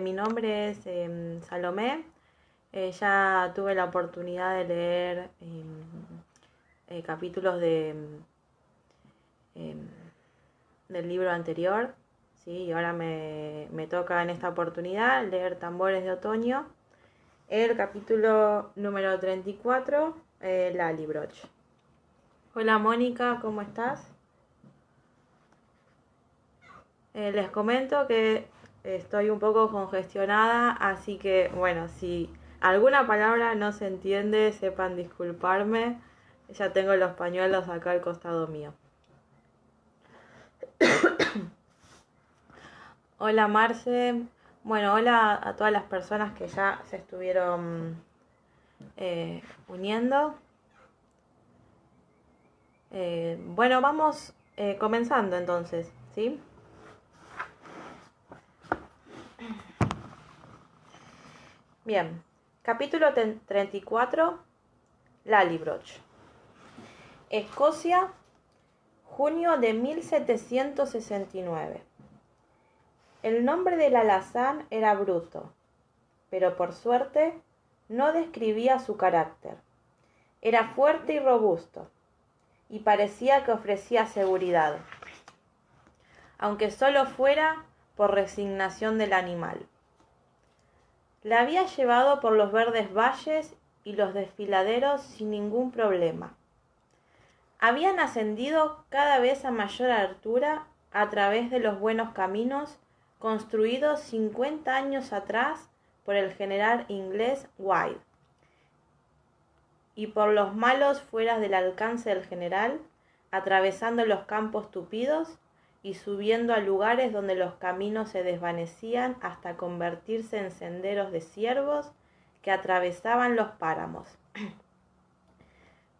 Mi nombre es Salomé. Ya tuve la oportunidad de leer capítulos em, del libro anterior, ¿sí? Y ahora me toca en esta oportunidad leer Tambores de Otoño, el capítulo número 34, Lallybroch. Hola Mónica, ¿cómo estás? Les comento que estoy un poco congestionada, así que bueno, si alguna palabra no se entiende, sepan disculparme. Ya tengo los pañuelos acá al costado mío. Hola Marce. Bueno, hola a todas las personas que ya se estuvieron uniendo. Bueno, vamos comenzando entonces, ¿sí? Bien, capítulo 34, Lallybroch. Escocia, junio de 1769. El nombre del alazán era Bruto, pero por suerte no describía su carácter. Era fuerte y robusto, y parecía que ofrecía seguridad, aunque solo fuera por resignación del animal. La había llevado por los verdes valles y los desfiladeros sin ningún problema. Habían ascendido cada vez a mayor altura a través de los buenos caminos construidos 50 años atrás por el general inglés White, y por los malos fuera del alcance del general, atravesando los campos tupidos y subiendo a lugares donde los caminos se desvanecían hasta convertirse en senderos de ciervos que atravesaban los páramos.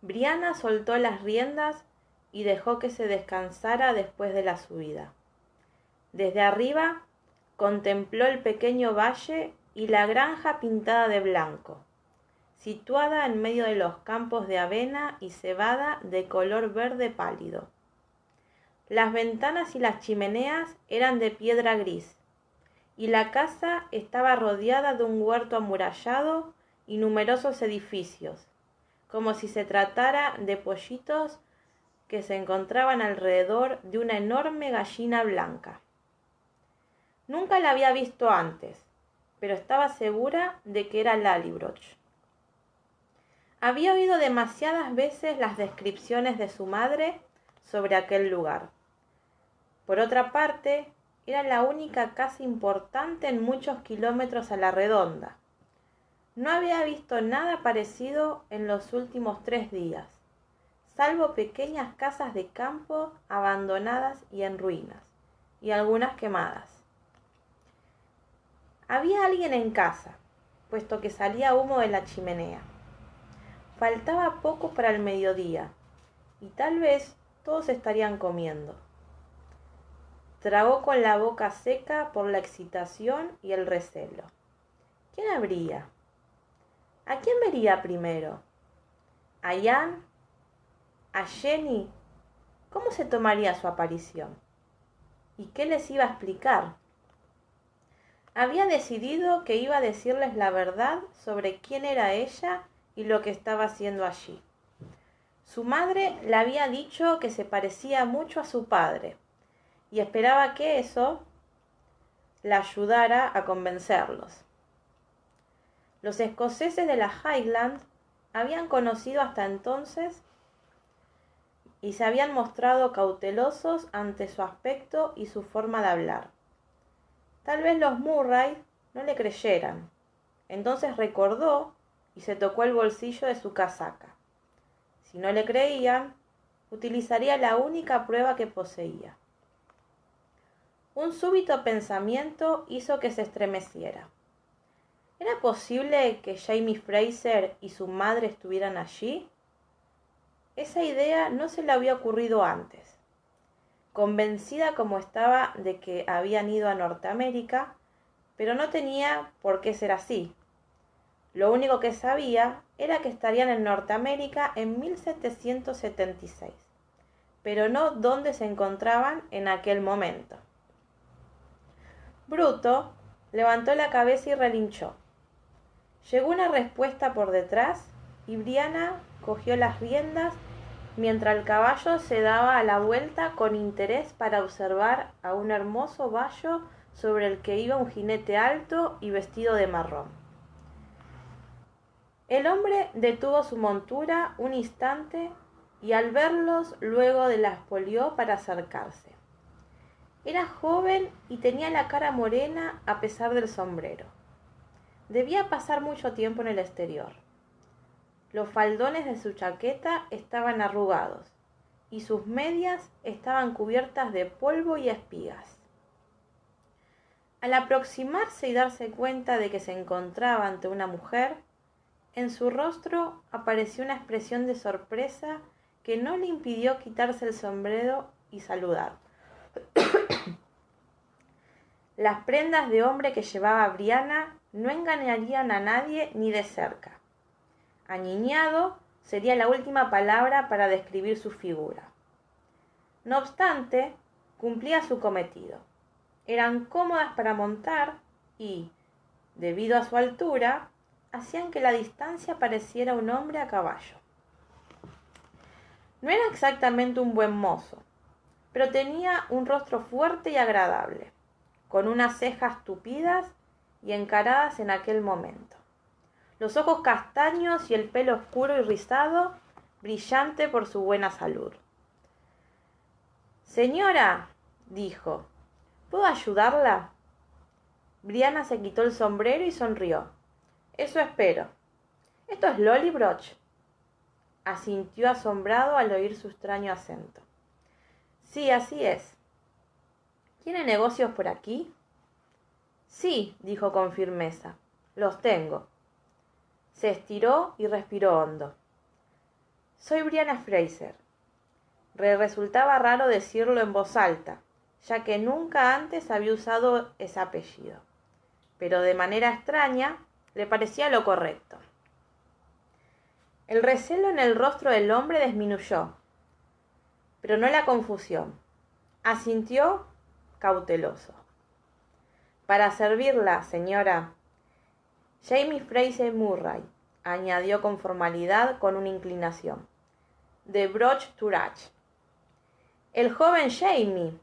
Brianna soltó las riendas y dejó que se descansara después de la subida. Desde arriba contempló el pequeño valle y la granja pintada de blanco, situada en medio de los campos de avena y cebada de color verde pálido. Las ventanas y las chimeneas eran de piedra gris, y la casa estaba rodeada de un huerto amurallado y numerosos edificios, como si se tratara de pollitos que se encontraban alrededor de una enorme gallina blanca. Nunca la había visto antes, pero estaba segura de que era Lallybroch. Había oído demasiadas veces las descripciones de su madre sobre aquel lugar. Por otra parte, era la única casa importante en muchos kilómetros a la redonda. No había visto nada parecido en los últimos 3 días, salvo pequeñas casas de campo abandonadas y en ruinas, y algunas quemadas. Había alguien en casa, puesto que salía humo de la chimenea. Faltaba poco para el mediodía, y tal vez todos estarían comiendo. Tragó con la boca seca por la excitación y el recelo. ¿Quién habría? ¿A quién vería primero? ¿A Ian? ¿A Jenny? ¿Cómo se tomaría su aparición? ¿Y qué les iba a explicar? Había decidido que iba a decirles la verdad sobre quién era ella y lo que estaba haciendo allí. Su madre le había dicho que se parecía mucho a su padre, y esperaba que eso la ayudara a convencerlos. Los escoceses de las Highlands habían conocido hasta entonces y se habían mostrado cautelosos ante su aspecto y su forma de hablar. Tal vez los Murray no le creyeran. Entonces recordó y se tocó el bolsillo de su casaca. Si no le creían, utilizaría la única prueba que poseía. Un súbito pensamiento hizo que se estremeciera. ¿Era posible que Jamie Fraser y su madre estuvieran allí? Esa idea no se le había ocurrido antes. Convencida como estaba de que habían ido a Norteamérica, pero no tenía por qué ser así. Lo único que sabía era que estarían en Norteamérica en 1776, pero no dónde se encontraban en aquel momento. Bruto levantó la cabeza y relinchó. Llegó una respuesta por detrás y Brianna cogió las riendas mientras el caballo se daba a la vuelta con interés para observar a un hermoso vallo sobre el que iba un jinete alto y vestido de marrón. El hombre detuvo su montura un instante y al verlos luego la espolió para acercarse. Era joven y tenía la cara morena a pesar del sombrero. Debía pasar mucho tiempo en el exterior. Los faldones de su chaqueta estaban arrugados y sus medias estaban cubiertas de polvo y espigas. Al aproximarse y darse cuenta de que se encontraba ante una mujer, en su rostro apareció una expresión de sorpresa que no le impidió quitarse el sombrero y saludar. Las prendas de hombre que llevaba Brianna no engañarían a nadie ni de cerca. Aniñado sería la última palabra para describir su figura. No obstante, cumplía su cometido. Eran cómodas para montar y, debido a su altura, hacían que la distancia pareciera un hombre a caballo. No era exactamente un buen mozo, pero tenía un rostro fuerte y agradable, con unas cejas tupidas y encaradas en aquel momento, los ojos castaños y el pelo oscuro y rizado, brillante por su buena salud. «Señora», dijo, «¿puedo ayudarla?» Brianna se quitó el sombrero y sonrió. «Eso espero. ¿Esto es Lallybroch?», asintió asombrado al oír su extraño acento. «Sí, así es». «¿Tiene negocios por aquí?» «Sí», dijo con firmeza, «los tengo». Se estiró y respiró hondo. «Soy Brianna Fraser». Le resultaba raro decirlo en voz alta, ya que nunca antes había usado ese apellido, pero de manera extraña le parecía lo correcto. El recelo en el rostro del hombre disminuyó, pero no la confusión. Asintió cauteloso. «Para servirla, señora». «Jamie Fraser Murray», añadió con formalidad con una inclinación. «De Broch Turach». «El joven Jamie»,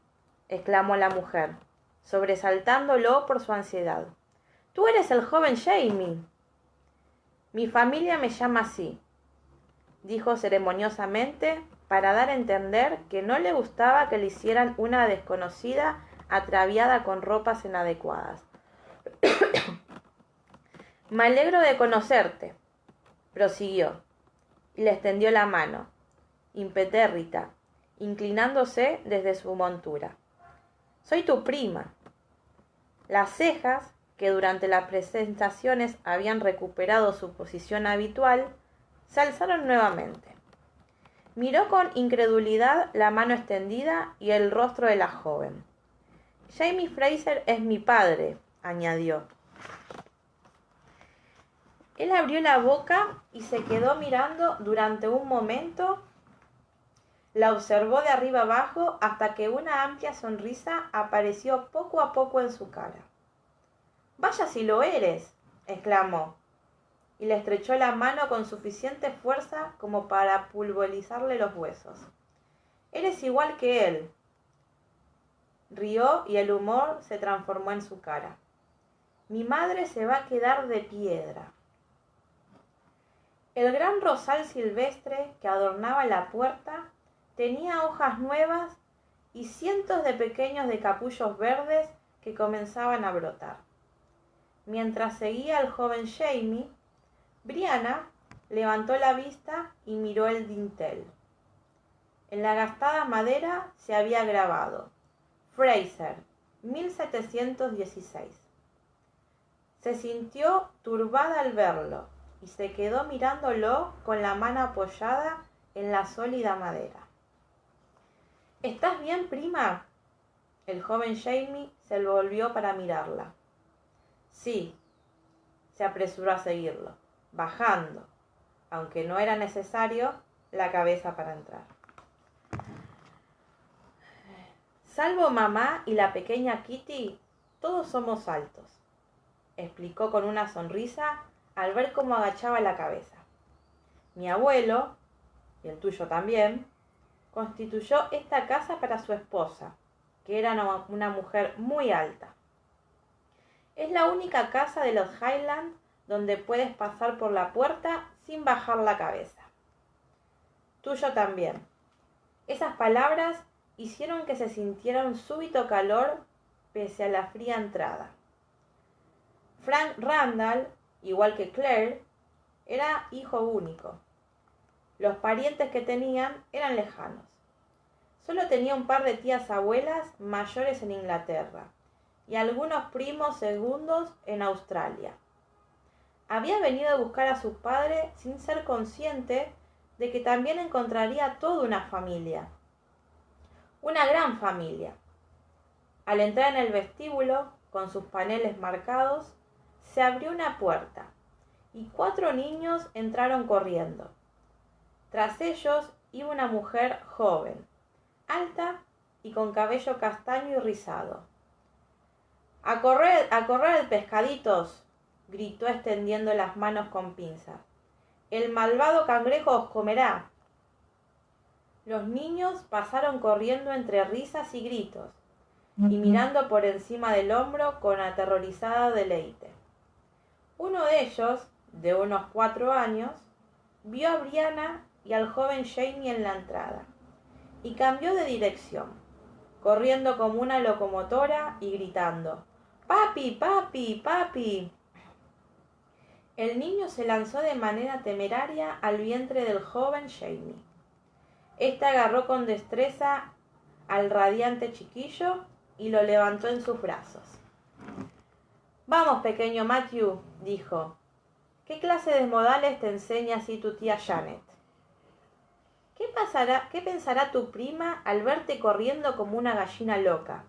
exclamó la mujer, sobresaltándolo por su ansiedad. «Tú eres el joven Jamie». «Mi familia me llama así», dijo ceremoniosamente para dar a entender que no le gustaba que le hicieran una desconocida ataviada con ropas inadecuadas. «Me alegro de conocerte», prosiguió, y le extendió la mano, impetérrita, inclinándose desde su montura. «Soy tu prima». Las cejas, que durante las presentaciones habían recuperado su posición habitual, se alzaron nuevamente. Miró con incredulidad la mano extendida y el rostro de la joven. «Jamie Fraser es mi padre», añadió. Él abrió la boca y se quedó mirando durante un momento. La observó de arriba abajo hasta que una amplia sonrisa apareció poco a poco en su cara. «Vaya si lo eres», exclamó, y le estrechó la mano con suficiente fuerza como para pulverizarle los huesos. «Eres igual que él». Rió y el humor se transformó en su cara. «Mi madre se va a quedar de piedra». El gran rosal silvestre que adornaba la puerta tenía hojas nuevas y cientos de pequeños capullos verdes que comenzaban a brotar. Mientras seguía al joven Jamie, Brianna levantó la vista y miró el dintel. En la gastada madera se había grabado «Fraser, 1716». Se sintió turbada al verlo y se quedó mirándolo con la mano apoyada en la sólida madera. «¿Estás bien, prima?» El joven Jamie se volvió para mirarla. «Sí», se apresuró a seguirlo, bajando, aunque no era necesario, la cabeza para entrar. «Salvo mamá y la pequeña Kitty, todos somos altos. explicó con una sonrisa al ver cómo agachaba la cabeza. Mi abuelo, y el tuyo también, constituyó esta casa para su esposa, que era una mujer muy alta. Es la única casa de los Highlands donde puedes pasar por la puerta sin bajar la cabeza. Tuyo también. Esas palabras hicieron que se sintiera un súbito calor pese a la fría entrada. Frank Randall, igual que Claire, era hijo único. Los parientes que tenían eran lejanos. Solo tenía un par de tías abuelas mayores en Inglaterra y algunos primos segundos en Australia. Había venido a buscar a su padre sin ser consciente de que también encontraría toda una familia. Una gran familia. Al entrar en el vestíbulo, con sus paneles marcados, se abrió una puerta y 4 niños entraron corriendo. Tras ellos iba una mujer joven, alta y con cabello castaño y rizado. ¡A correr, pescaditos!, gritó extendiendo las manos con pinzas. ¡El malvado cangrejo os comerá! Los niños pasaron corriendo entre risas y gritos, y mirando por encima del hombro con aterrorizado deleite. Uno de ellos, de unos 4 años, vio a Brianna y al joven Jamie en la entrada, y cambió de dirección, corriendo como una locomotora y gritando: ¡Papi, papi, papi! El niño se lanzó de manera temeraria al vientre del joven Jamie. Este agarró con destreza al radiante chiquillo y lo levantó en sus brazos. «Vamos, pequeño Matthew», dijo. «¿Qué clase de modales te enseña así tu tía Janet? ¿Qué pensará tu prima al verte corriendo como una gallina loca?»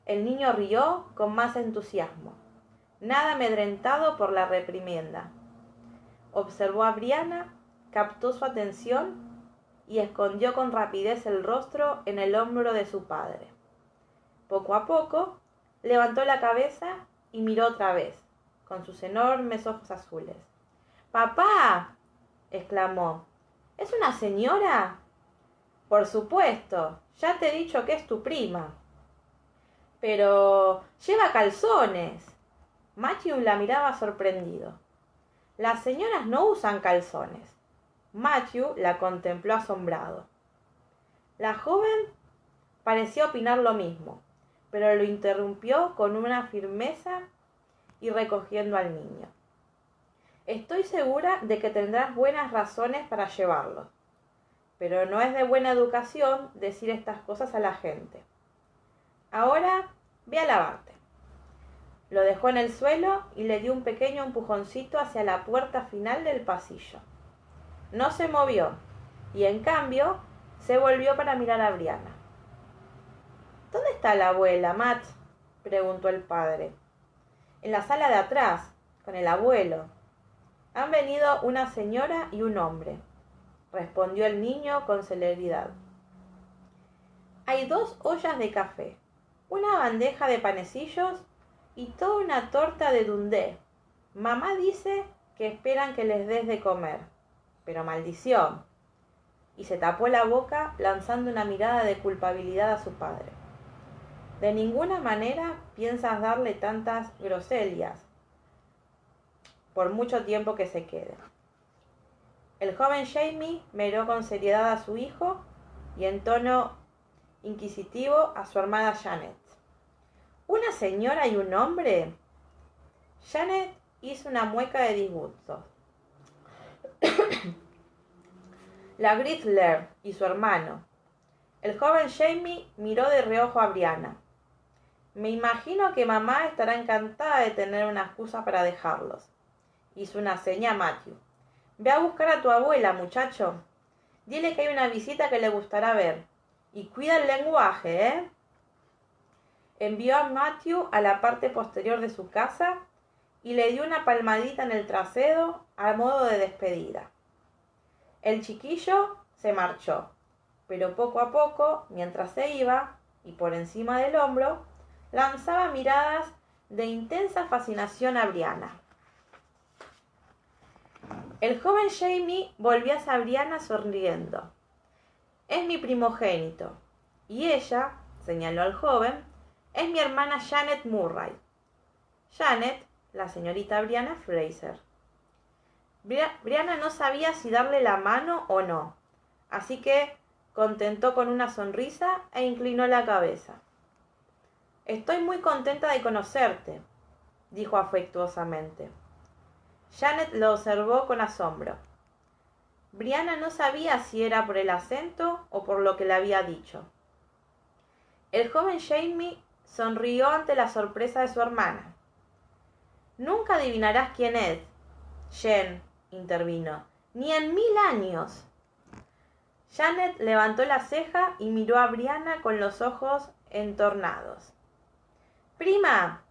El niño rió con más entusiasmo, nada amedrentado por la reprimenda. Observó a Brianna, captó su atención y escondió con rapidez el rostro en el hombro de su padre. Poco a poco, levantó la cabeza y miró otra vez, con sus enormes ojos azules. «¡Papá!», exclamó. «¿Es una señora?» «Por supuesto, ya te he dicho que es tu prima». «Pero lleva calzones». Matthew la miraba sorprendido. «Las señoras no usan calzones». Matthew la contempló asombrado. La joven pareció opinar lo mismo, pero lo interrumpió con una firmeza y recogiendo al niño. «Estoy segura de que tendrás buenas razones para llevarlo, pero no es de buena educación decir estas cosas a la gente. Ahora ve a lavarte». Lo dejó en el suelo y le dio un pequeño empujoncito hacia la puerta final del pasillo. No se movió y, en cambio, se volvió para mirar a Brianna. «¿Dónde está la abuela, Matt?», preguntó el padre. «En la sala de atrás, con el abuelo. Han venido una señora y un hombre», respondió el niño con celeridad. «Hay 2 ollas de café, una bandeja de panecillos y toda una torta de Dundee. Mamá dice que esperan que les des de comer. Pero maldición». Y se tapó la boca lanzando una mirada de culpabilidad a su padre. «De ninguna manera piensas darle tantas groselias por mucho tiempo que se quede». El joven Jamie miró con seriedad a su hijo y en tono inquisitivo a su hermana Janet. «¿Una señora y un hombre?». Janet hizo una mueca de disgusto. «La Grizzler y su hermano». El joven Jamie miró de reojo a Brianna. «Me imagino que mamá estará encantada de tener una excusa para dejarlos», hizo una seña a Matthew. «Ve a buscar a tu abuela, muchacho. Dile que hay una visita que le gustará ver. Y cuida el lenguaje, ¿eh?». Envió a Matthew a la parte posterior de su casa y le dio una palmadita en el trasero a modo de despedida. El chiquillo se marchó, pero poco a poco, mientras se iba, y por encima del hombro, lanzaba miradas de intensa fascinación a Brianna. El joven Jamie volvió hacia Brianna sonriendo. Es mi primogénito. Y ella, señaló al joven, es mi hermana Janet Murray. Janet, la señorita Brianna Fraser. Brianna no sabía si darle la mano o no, así que contentó con una sonrisa e inclinó la cabeza. Estoy muy contenta de conocerte, dijo afectuosamente. Janet lo observó con asombro. Brianna no sabía si era por el acento o por lo que le había dicho. El joven Jamie sonrió ante la sorpresa de su hermana. Nunca adivinarás quién es, Jen, intervino, ni en 1000 años. Janet levantó la ceja y miró a Brianna con los ojos entornados. Prima,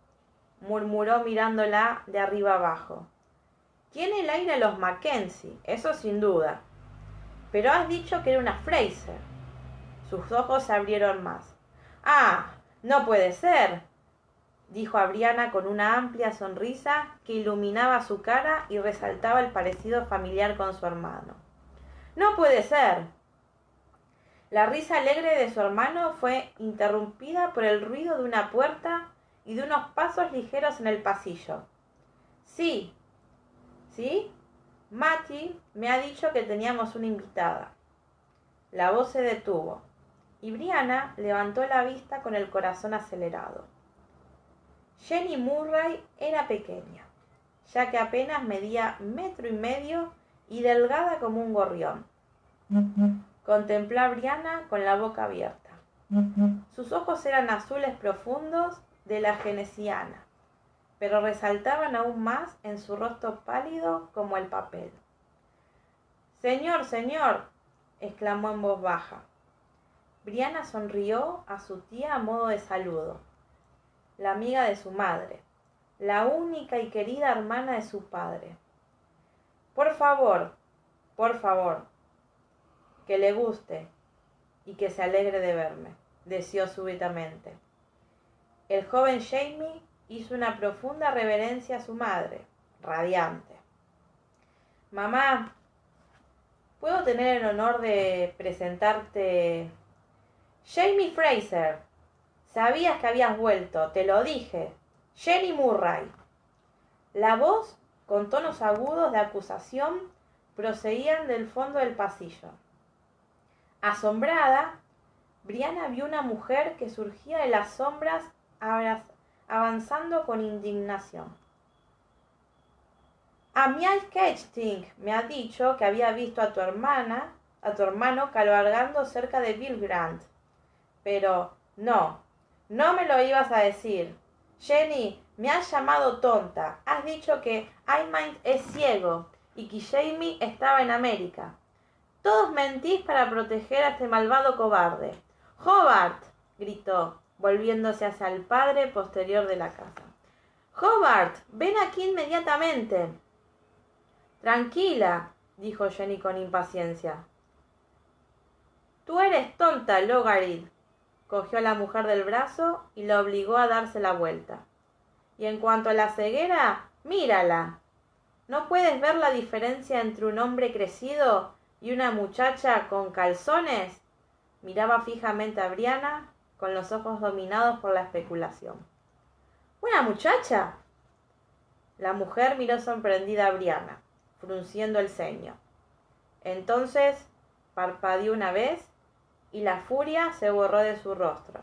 murmuró mirándola de arriba abajo. Tiene el aire de los Mackenzie, eso sin duda. Pero has dicho que era una Fraser. Sus ojos se abrieron más. Ah, no puede ser, dijo a Brianna con una amplia sonrisa que iluminaba su cara y resaltaba el parecido familiar con su hermano. No puede ser. La risa alegre de su hermano fue interrumpida por el ruido de una puerta y de unos pasos ligeros en el pasillo. Sí. ¿Sí? Matty me ha dicho que teníamos una invitada. La voz se detuvo, y Brianna levantó la vista con el corazón acelerado. Jenny Murray era pequeña, ya que apenas medía 1,5 metros y delgada como un gorrión. Contempló a Brianna con la boca abierta. Sus ojos eran azules profundos de la genesiana, pero resaltaban aún más en su rostro pálido como el papel. «Señor, señor», exclamó en voz baja. Brianna sonrió a su tía a modo de saludo. La amiga de su madre, la única y querida hermana de su padre. Por favor, que le guste y que se alegre de verme», deseó súbitamente. El joven Jamie hizo una profunda reverencia a su madre, radiante. «Mamá, ¿puedo tener el honor de presentarte...» «Jamie Fraser, sabías que habías vuelto, te lo dije. Jenny Murray». La voz, con tonos agudos de acusación, proseguían del fondo del pasillo. Asombrada, Brianna vio una mujer que surgía de las sombras avanzando con indignación. «Amial Ketchting me ha dicho que había visto a tu hermano cabalgando cerca de Bill Grant. Pero no me lo ibas a decir. Jenny, me has llamado tonta. Has dicho que Aymind es ciego y que Jamie estaba en América. Todos mentís para proteger a este malvado cobarde». «Hobart», gritó, volviéndose hacia el padre posterior de la casa. «Hobart, ven aquí inmediatamente». «Tranquila», dijo Jenny con impaciencia. «Tú eres tonta, Logarit». Cogió a la mujer del brazo y la obligó a darse la vuelta. «Y en cuanto a la ceguera, mírala. ¿No puedes ver la diferencia entre un hombre crecido y una muchacha con calzones?» Miraba fijamente a Brianna, con los ojos dominados por la especulación. «¿Una muchacha?» La mujer miró sorprendida a Brianna, frunciendo el ceño. Entonces parpadeó una vez y la furia se borró de su rostro.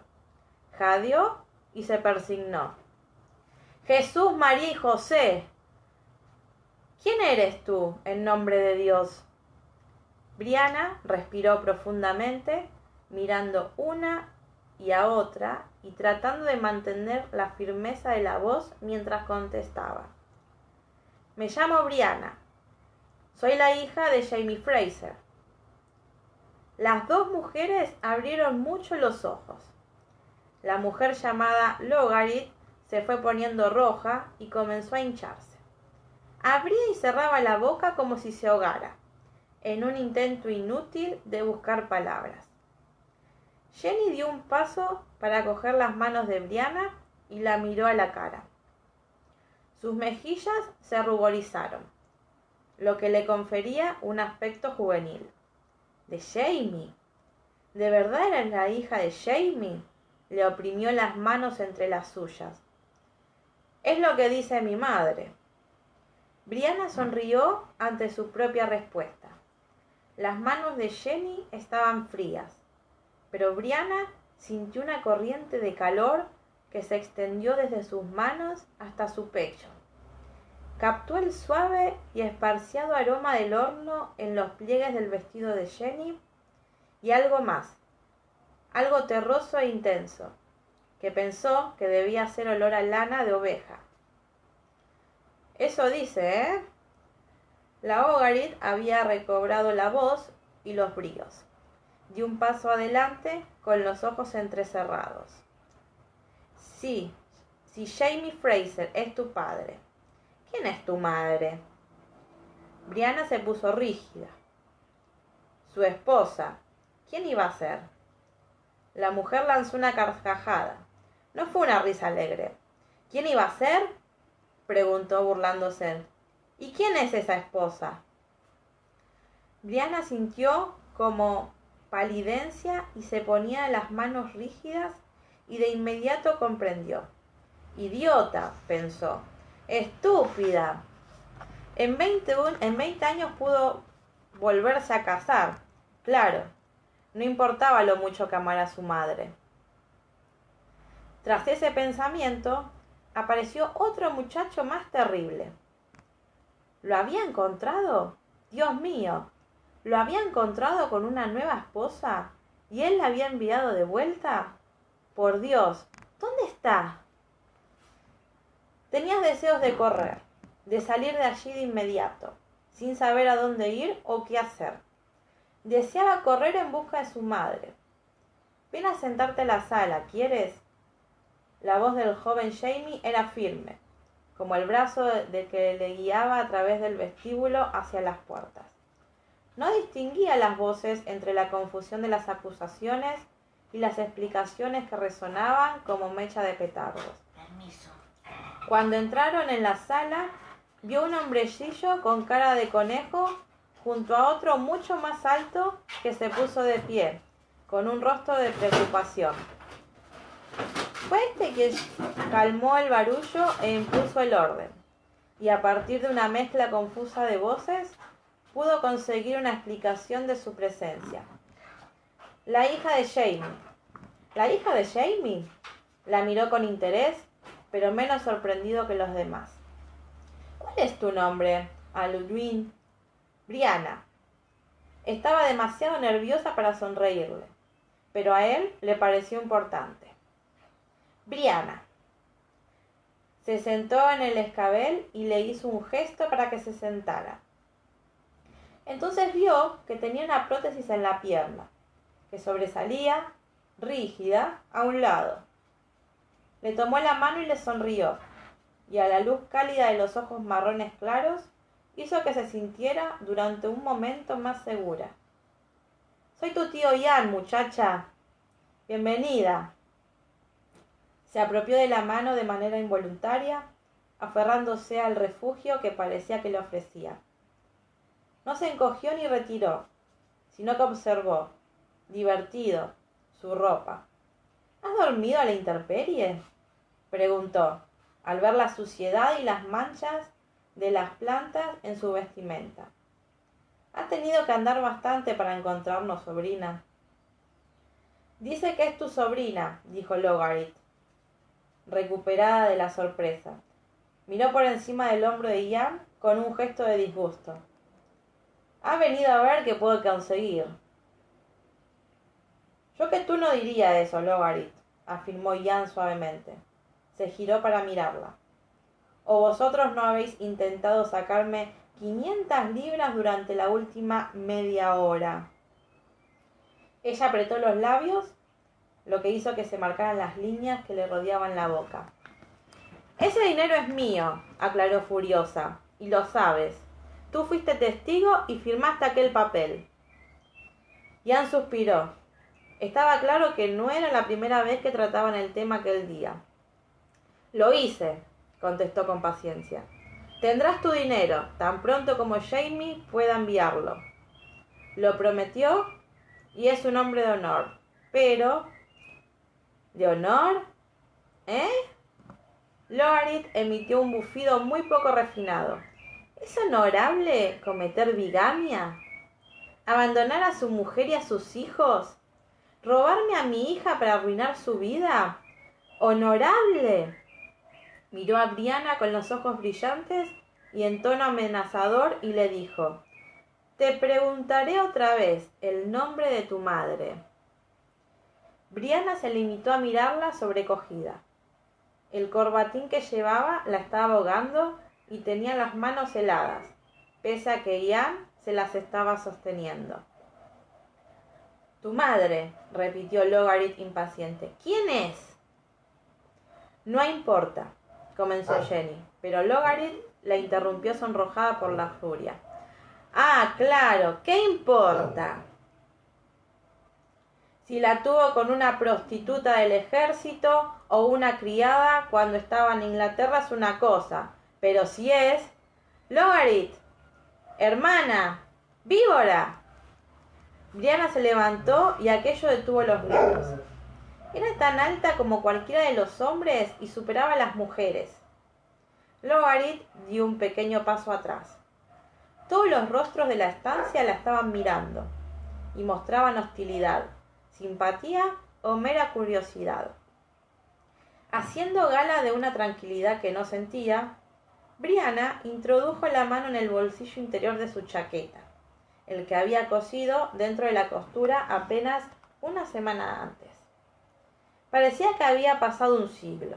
Jadeó y se persignó. «Jesús, María y José. ¿Quién eres tú, en nombre de Dios?» Brianna respiró profundamente, mirando una y a otra y tratando de mantener la firmeza de la voz mientras contestaba. «Me llamo Brianna. Soy la hija de Jamie Fraser». Las dos mujeres abrieron mucho los ojos. La mujer llamada Logarit se fue poniendo roja y comenzó a hincharse. Abría y cerraba la boca como si se ahogara, en un intento inútil de buscar palabras. Jenny dio un paso para coger las manos de Brianna y la miró a la cara. Sus mejillas se ruborizaron, lo que le confería un aspecto juvenil. ¿De Jamie? ¿De verdad era la hija de Jamie? Le oprimió las manos entre las suyas. Es lo que dice mi madre. Brianna sonrió ante su propia respuesta. Las manos de Jenny estaban frías, pero Brianna sintió una corriente de calor que se extendió desde sus manos hasta su pecho. Captó el suave y esparciado aroma del horno en los pliegues del vestido de Jenny y algo más, algo terroso e intenso, que pensó que debía ser olor a lana de oveja. Eso dice, ¿eh? La Ogarit había recobrado la voz y los bríos. Dio un paso adelante con los ojos entrecerrados. Sí, si Jamie Fraser es tu padre, ¿quién es tu madre? Brianna se puso rígida. Su esposa. ¿Quién iba a ser? La mujer lanzó una carcajada. No fue una risa alegre. ¿Quién iba a ser? Preguntó burlándose. ¿Y quién es esa esposa? Brianna sintió como palidencia y se ponía las manos rígidas y de inmediato comprendió. Idiota, pensó. Estúpida. En 20 años pudo volverse a casar. Claro, no importaba lo mucho que amara a su madre. Tras ese pensamiento, apareció otro muchacho más terrible. ¿Lo había encontrado? Dios mío, ¿lo había encontrado con una nueva esposa? ¿Y él la había enviado de vuelta? Por Dios, ¿dónde está? Tenía deseos de correr, de salir de allí de inmediato, sin saber a dónde ir o qué hacer. Deseaba correr en busca de su madre. Ven a sentarte en la sala, ¿quieres? La voz del joven Jamie era firme, como el brazo de que le guiaba a través del vestíbulo hacia las puertas. No distinguía las voces entre la confusión de las acusaciones y las explicaciones que resonaban como mecha de petardos. Permiso. Cuando entraron en la sala, vio un hombrecillo con cara de conejo junto a otro mucho más alto que se puso de pie, con un rostro de preocupación. Fue este quien calmó el barullo e impuso el orden, y a partir de una mezcla confusa de voces, pudo conseguir una explicación de su presencia. La hija de Jamie. ¿La hija de Jamie? La miró con interés, pero menos sorprendido que los demás. ¿Cuál es tu nombre, Alwyn? Brianna. Estaba demasiado nerviosa para sonreírle, pero a él le pareció importante. Brianna. Se sentó en el escabel y le hizo un gesto para que se sentara. Entonces vio que tenía una prótesis en la pierna, que sobresalía, rígida, a un lado. Le tomó la mano y le sonrió, y a la luz cálida de los ojos marrones claros, hizo que se sintiera durante un momento más segura. Soy tu tío Ian, muchacha. Bienvenida. Se apropió de la mano de manera involuntaria, aferrándose al refugio que parecía que le ofrecía. No se encogió ni retiró, sino que observó, divertido, su ropa. ¿Has dormido a la intemperie? Preguntó, al ver la suciedad y las manchas de las plantas en su vestimenta. Has tenido que andar bastante para encontrarnos, sobrina. Dice que es tu sobrina, dijo Logarit, recuperada de la sorpresa. Miró por encima del hombro de Ian con un gesto de disgusto. Ha venido a ver qué puedo conseguir. Yo que tú no diría eso, Logarit, afirmó Ian suavemente. Se giró para mirarla. ¿O vosotros no habéis intentado sacarme 500 libras durante la última media hora? Ella apretó los labios, lo que hizo que se marcaran las líneas que le rodeaban la boca. Ese dinero es mío, aclaró furiosa, y lo sabes. Tú fuiste testigo y firmaste aquel papel. Ian suspiró. Estaba claro que no era la primera vez que trataban el tema aquel día. Lo hice, contestó con paciencia. Tendrás tu dinero, tan pronto como Jamie pueda enviarlo. Lo prometió y es un hombre de honor. Pero... ¿De honor? ¿Eh? Logarit emitió un bufido muy poco refinado. ¿Es honorable cometer bigamia? ¿Abandonar a su mujer y a sus hijos? ¿Robarme a mi hija para arruinar su vida? ¿Honorable? Miró a Brianna con los ojos brillantes y en tono amenazador y le dijo: Te preguntaré otra vez el nombre de tu madre. Brianna se limitó a mirarla sobrecogida. El corbatín que llevaba la estaba ahogando y tenía las manos heladas, pese a que Ian se las estaba sosteniendo. Tu madre, repitió Logarit impaciente. ¿Quién es? No importa, comenzó Jenny, pero Logarit la interrumpió sonrojada por la furia. Ah, claro, ¿qué importa? Si la tuvo con una prostituta del ejército o una criada cuando estaba en Inglaterra es una cosa, pero si es... Logarit, hermana, víbora. Brianna se levantó y aquello detuvo los gritos. Era tan alta como cualquiera de los hombres y superaba a las mujeres. Logarit dio un pequeño paso atrás. Todos los rostros de la estancia la estaban mirando y mostraban hostilidad, simpatía o mera curiosidad. Haciendo gala de una tranquilidad que no sentía, Brianna introdujo la mano en el bolsillo interior de su chaqueta, el que había cosido dentro de la costura apenas una semana antes. Parecía que había pasado un siglo.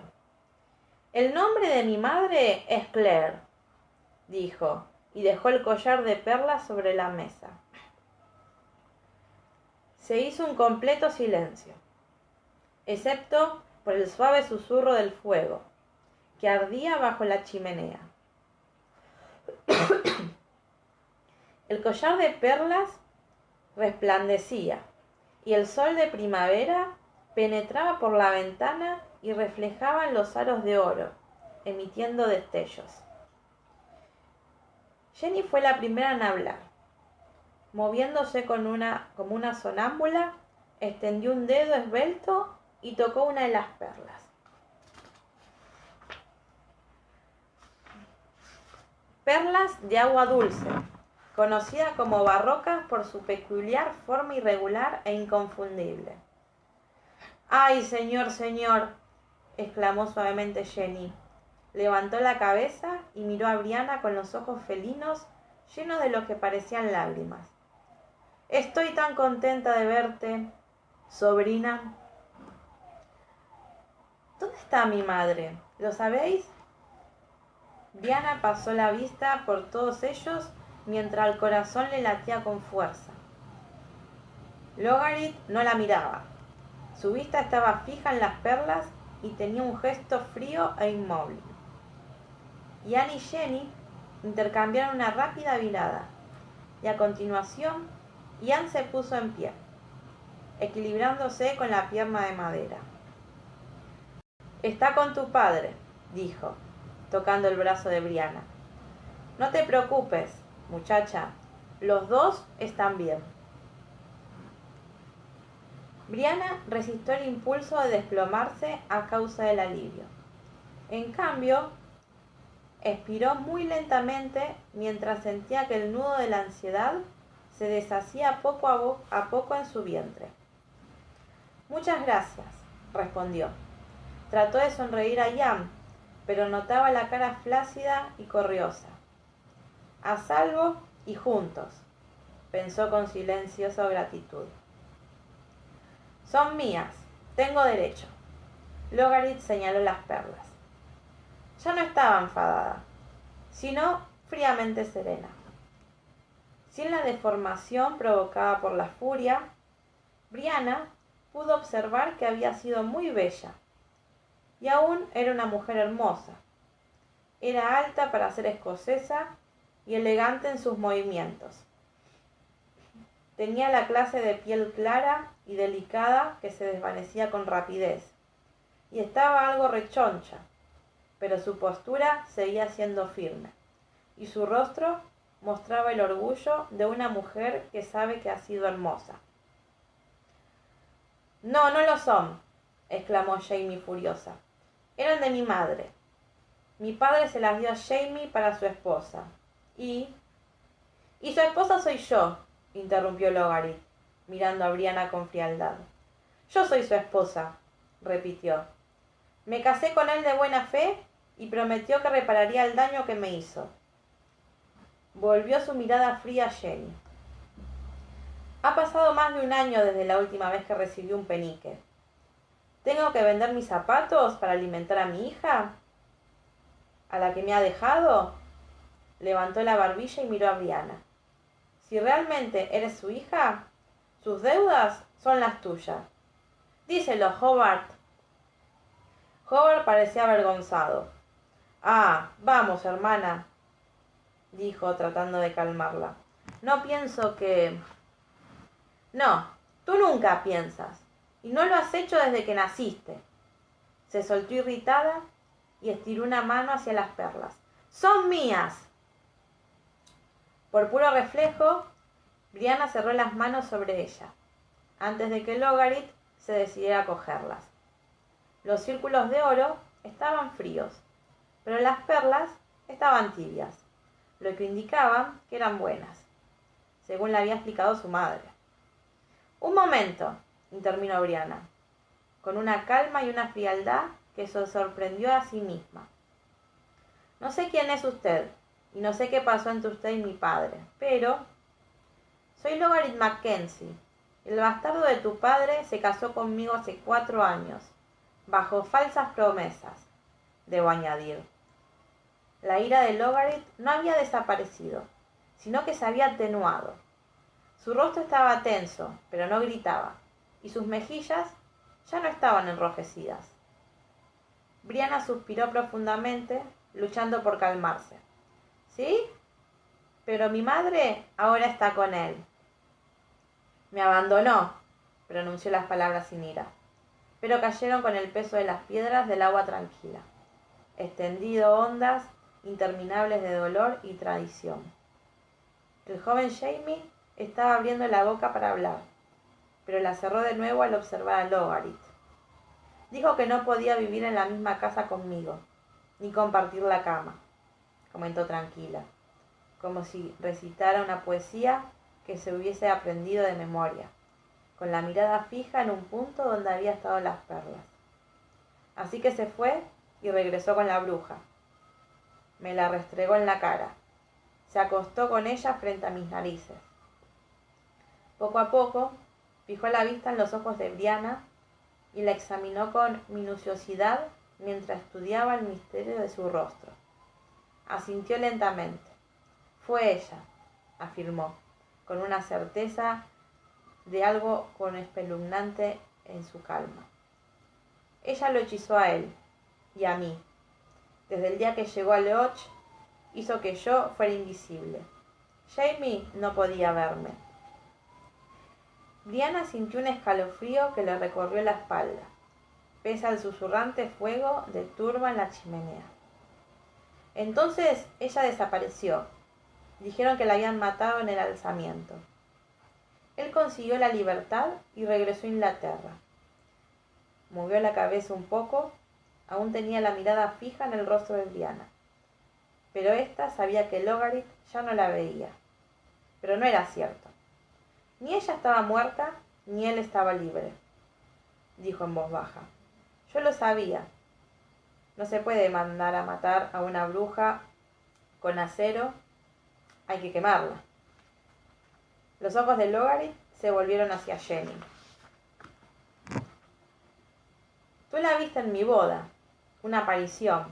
El nombre de mi madre es Claire, dijo, y dejó el collar de perlas sobre la mesa. Se hizo un completo silencio, excepto por el suave susurro del fuego, que ardía bajo la chimenea. El collar de perlas resplandecía, y el sol de primavera penetraba por la ventana y reflejaba en los aros de oro, emitiendo destellos. Jenny fue la primera en hablar. Moviéndose como una sonámbula, extendió un dedo esbelto y tocó una de las perlas. Perlas de agua dulce, conocida como barrocas por su peculiar forma irregular e inconfundible. ¡Ay, señor, señor!, exclamó suavemente Jenny. Levantó la cabeza y miró a Brianna con los ojos felinos llenos de lo que parecían lágrimas. Estoy tan contenta de verte, sobrina. ¿Dónde está mi madre? ¿Lo sabéis? Brianna pasó la vista por todos ellos mientras el corazón le latía con fuerza. Logarit no la miraba. Su vista estaba fija en las perlas y tenía un gesto frío e inmóvil. Ian y Jenny intercambiaron una rápida mirada y a continuación Ian se puso en pie, equilibrándose con la pierna de madera. Está con tu padre, dijo, tocando el brazo de Brianna. No te preocupes, muchacha, los dos están bien. Brianna resistió el impulso de desplomarse a causa del alivio. En cambio, expiró muy lentamente mientras sentía que el nudo de la ansiedad se deshacía poco a poco en su vientre. Muchas gracias, respondió. Trató de sonreír a Ian, pero notaba la cara flácida y corriosa. A salvo y juntos, pensó con silenciosa gratitud. Son mías, tengo derecho. Logarit señaló las perlas. Ya no estaba enfadada, sino fríamente serena. Sin la deformación provocada por la furia, Brianna pudo observar que había sido muy bella, y aún era una mujer hermosa. Era alta para ser escocesa y elegante en sus movimientos. Tenía la clase de piel clara y delicada que se desvanecía con rapidez, y estaba algo rechoncha, pero su postura seguía siendo firme, y su rostro mostraba el orgullo de una mujer que sabe que ha sido hermosa. No, no lo son, exclamó Jamie furiosa. Eran de mi madre. Mi padre se las dio a Jamie para su esposa. Y su esposa soy yo, interrumpió Logarit, mirando a Brianna con frialdad. Yo soy su esposa, repitió. Me casé con él de buena fe y prometió que repararía el daño que me hizo. Volvió su mirada fría a Jenny. Ha pasado más de un año desde la última vez que recibí un penique. ¿Tengo que vender mis zapatos para alimentar a mi hija? ¿A la que me ha dejado? Levantó la barbilla y miró a Brianna. Si realmente eres su hija, sus deudas son las tuyas. Díselo, Hobart. Hobart parecía avergonzado. Ah, vamos, hermana, dijo tratando de calmarla. No pienso que... No, tú nunca piensas. Y no lo has hecho desde que naciste. Se soltó irritada y estiró una mano hacia las perlas. ¡Son mías! Por puro reflejo, Brianna cerró las manos sobre ella, antes de que Logarit se decidiera a cogerlas. Los círculos de oro estaban fríos, pero las perlas estaban tibias, lo que indicaba que eran buenas, según le había explicado su madre. Un momento, intervino Brianna, con una calma y una frialdad que se sorprendió a sí misma. No sé quién es usted, y no sé qué pasó entre usted y mi padre, pero... Soy Logarit Mackenzie. El bastardo de tu padre se casó conmigo hace 4 años, bajo falsas promesas, debo añadir. La ira de Logarit no había desaparecido, sino que se había atenuado. Su rostro estaba tenso, pero no gritaba, y sus mejillas ya no estaban enrojecidas. Brianna suspiró profundamente, luchando por calmarse. ¿Sí? Pero mi madre ahora está con él. Me abandonó, pronunció las palabras sin ira, pero cayeron con el peso de las piedras del agua tranquila, extendido ondas interminables de dolor y tradición. El joven Jamie estaba abriendo la boca para hablar, pero la cerró de nuevo al observar a Logarit. Dijo que no podía vivir en la misma casa conmigo, ni compartir la cama, comentó tranquila, como si recitara una poesía que se hubiese aprendido de memoria, con la mirada fija en un punto donde había estado las perlas. Así que se fue y regresó con la bruja. Me la restregó en la cara. Se acostó con ella frente a mis narices. Poco a poco, fijó la vista en los ojos de Brianna y la examinó con minuciosidad mientras estudiaba el misterio de su rostro. Asintió lentamente. Fue ella, afirmó, con una certeza de algo con espeluznante en su calma. Ella lo hechizó a él y a mí. Desde el día que llegó a Leoch, hizo que yo fuera invisible. Jamie no podía verme. Brianna sintió un escalofrío que le recorrió la espalda, pese al susurrante fuego de turba en la chimenea. Entonces ella desapareció. Dijeron que la habían matado en el alzamiento. Él consiguió la libertad y regresó a Inglaterra. Movió la cabeza un poco, aún tenía la mirada fija en el rostro de Brianna. Pero ésta sabía que Logarit ya no la veía. Pero no era cierto. Ni ella estaba muerta, ni él estaba libre, dijo en voz baja. Yo lo sabía. No se puede mandar a matar a una bruja con acero. Hay que quemarla. Los ojos de Logarit se volvieron hacia Jenny. Tú la viste en mi boda. Una aparición.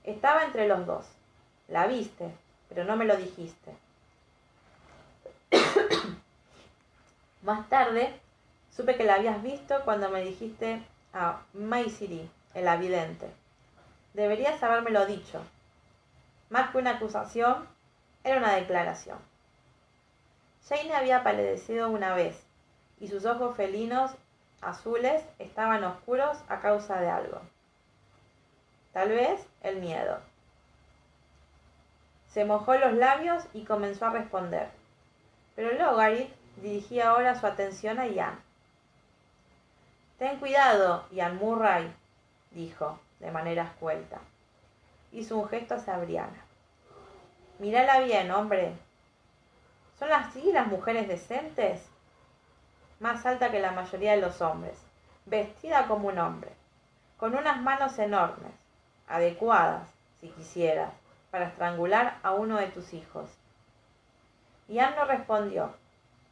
Estaba entre los dos. La viste, pero no me lo dijiste. Más tarde, supe que la habías visto cuando me dijiste a Maisiri, el avidente. Deberías habérmelo dicho. Más que una acusación, era una declaración. Jane había palidecido una vez, y sus ojos felinos azules estaban oscuros a causa de algo. tal vez el miedo. Se mojó los labios y comenzó a responder, pero Logarit dirigía ahora su atención a Ian. «Ten cuidado, Ian Murray», dijo, de manera escuelta. Hizo un gesto hacia Brianna. «Mírala bien, hombre. ¿Son así las mujeres decentes?» Más alta que la mayoría de los hombres, vestida como un hombre, con unas manos enormes, adecuadas, si quisieras, para estrangular a uno de tus hijos. Ian no respondió,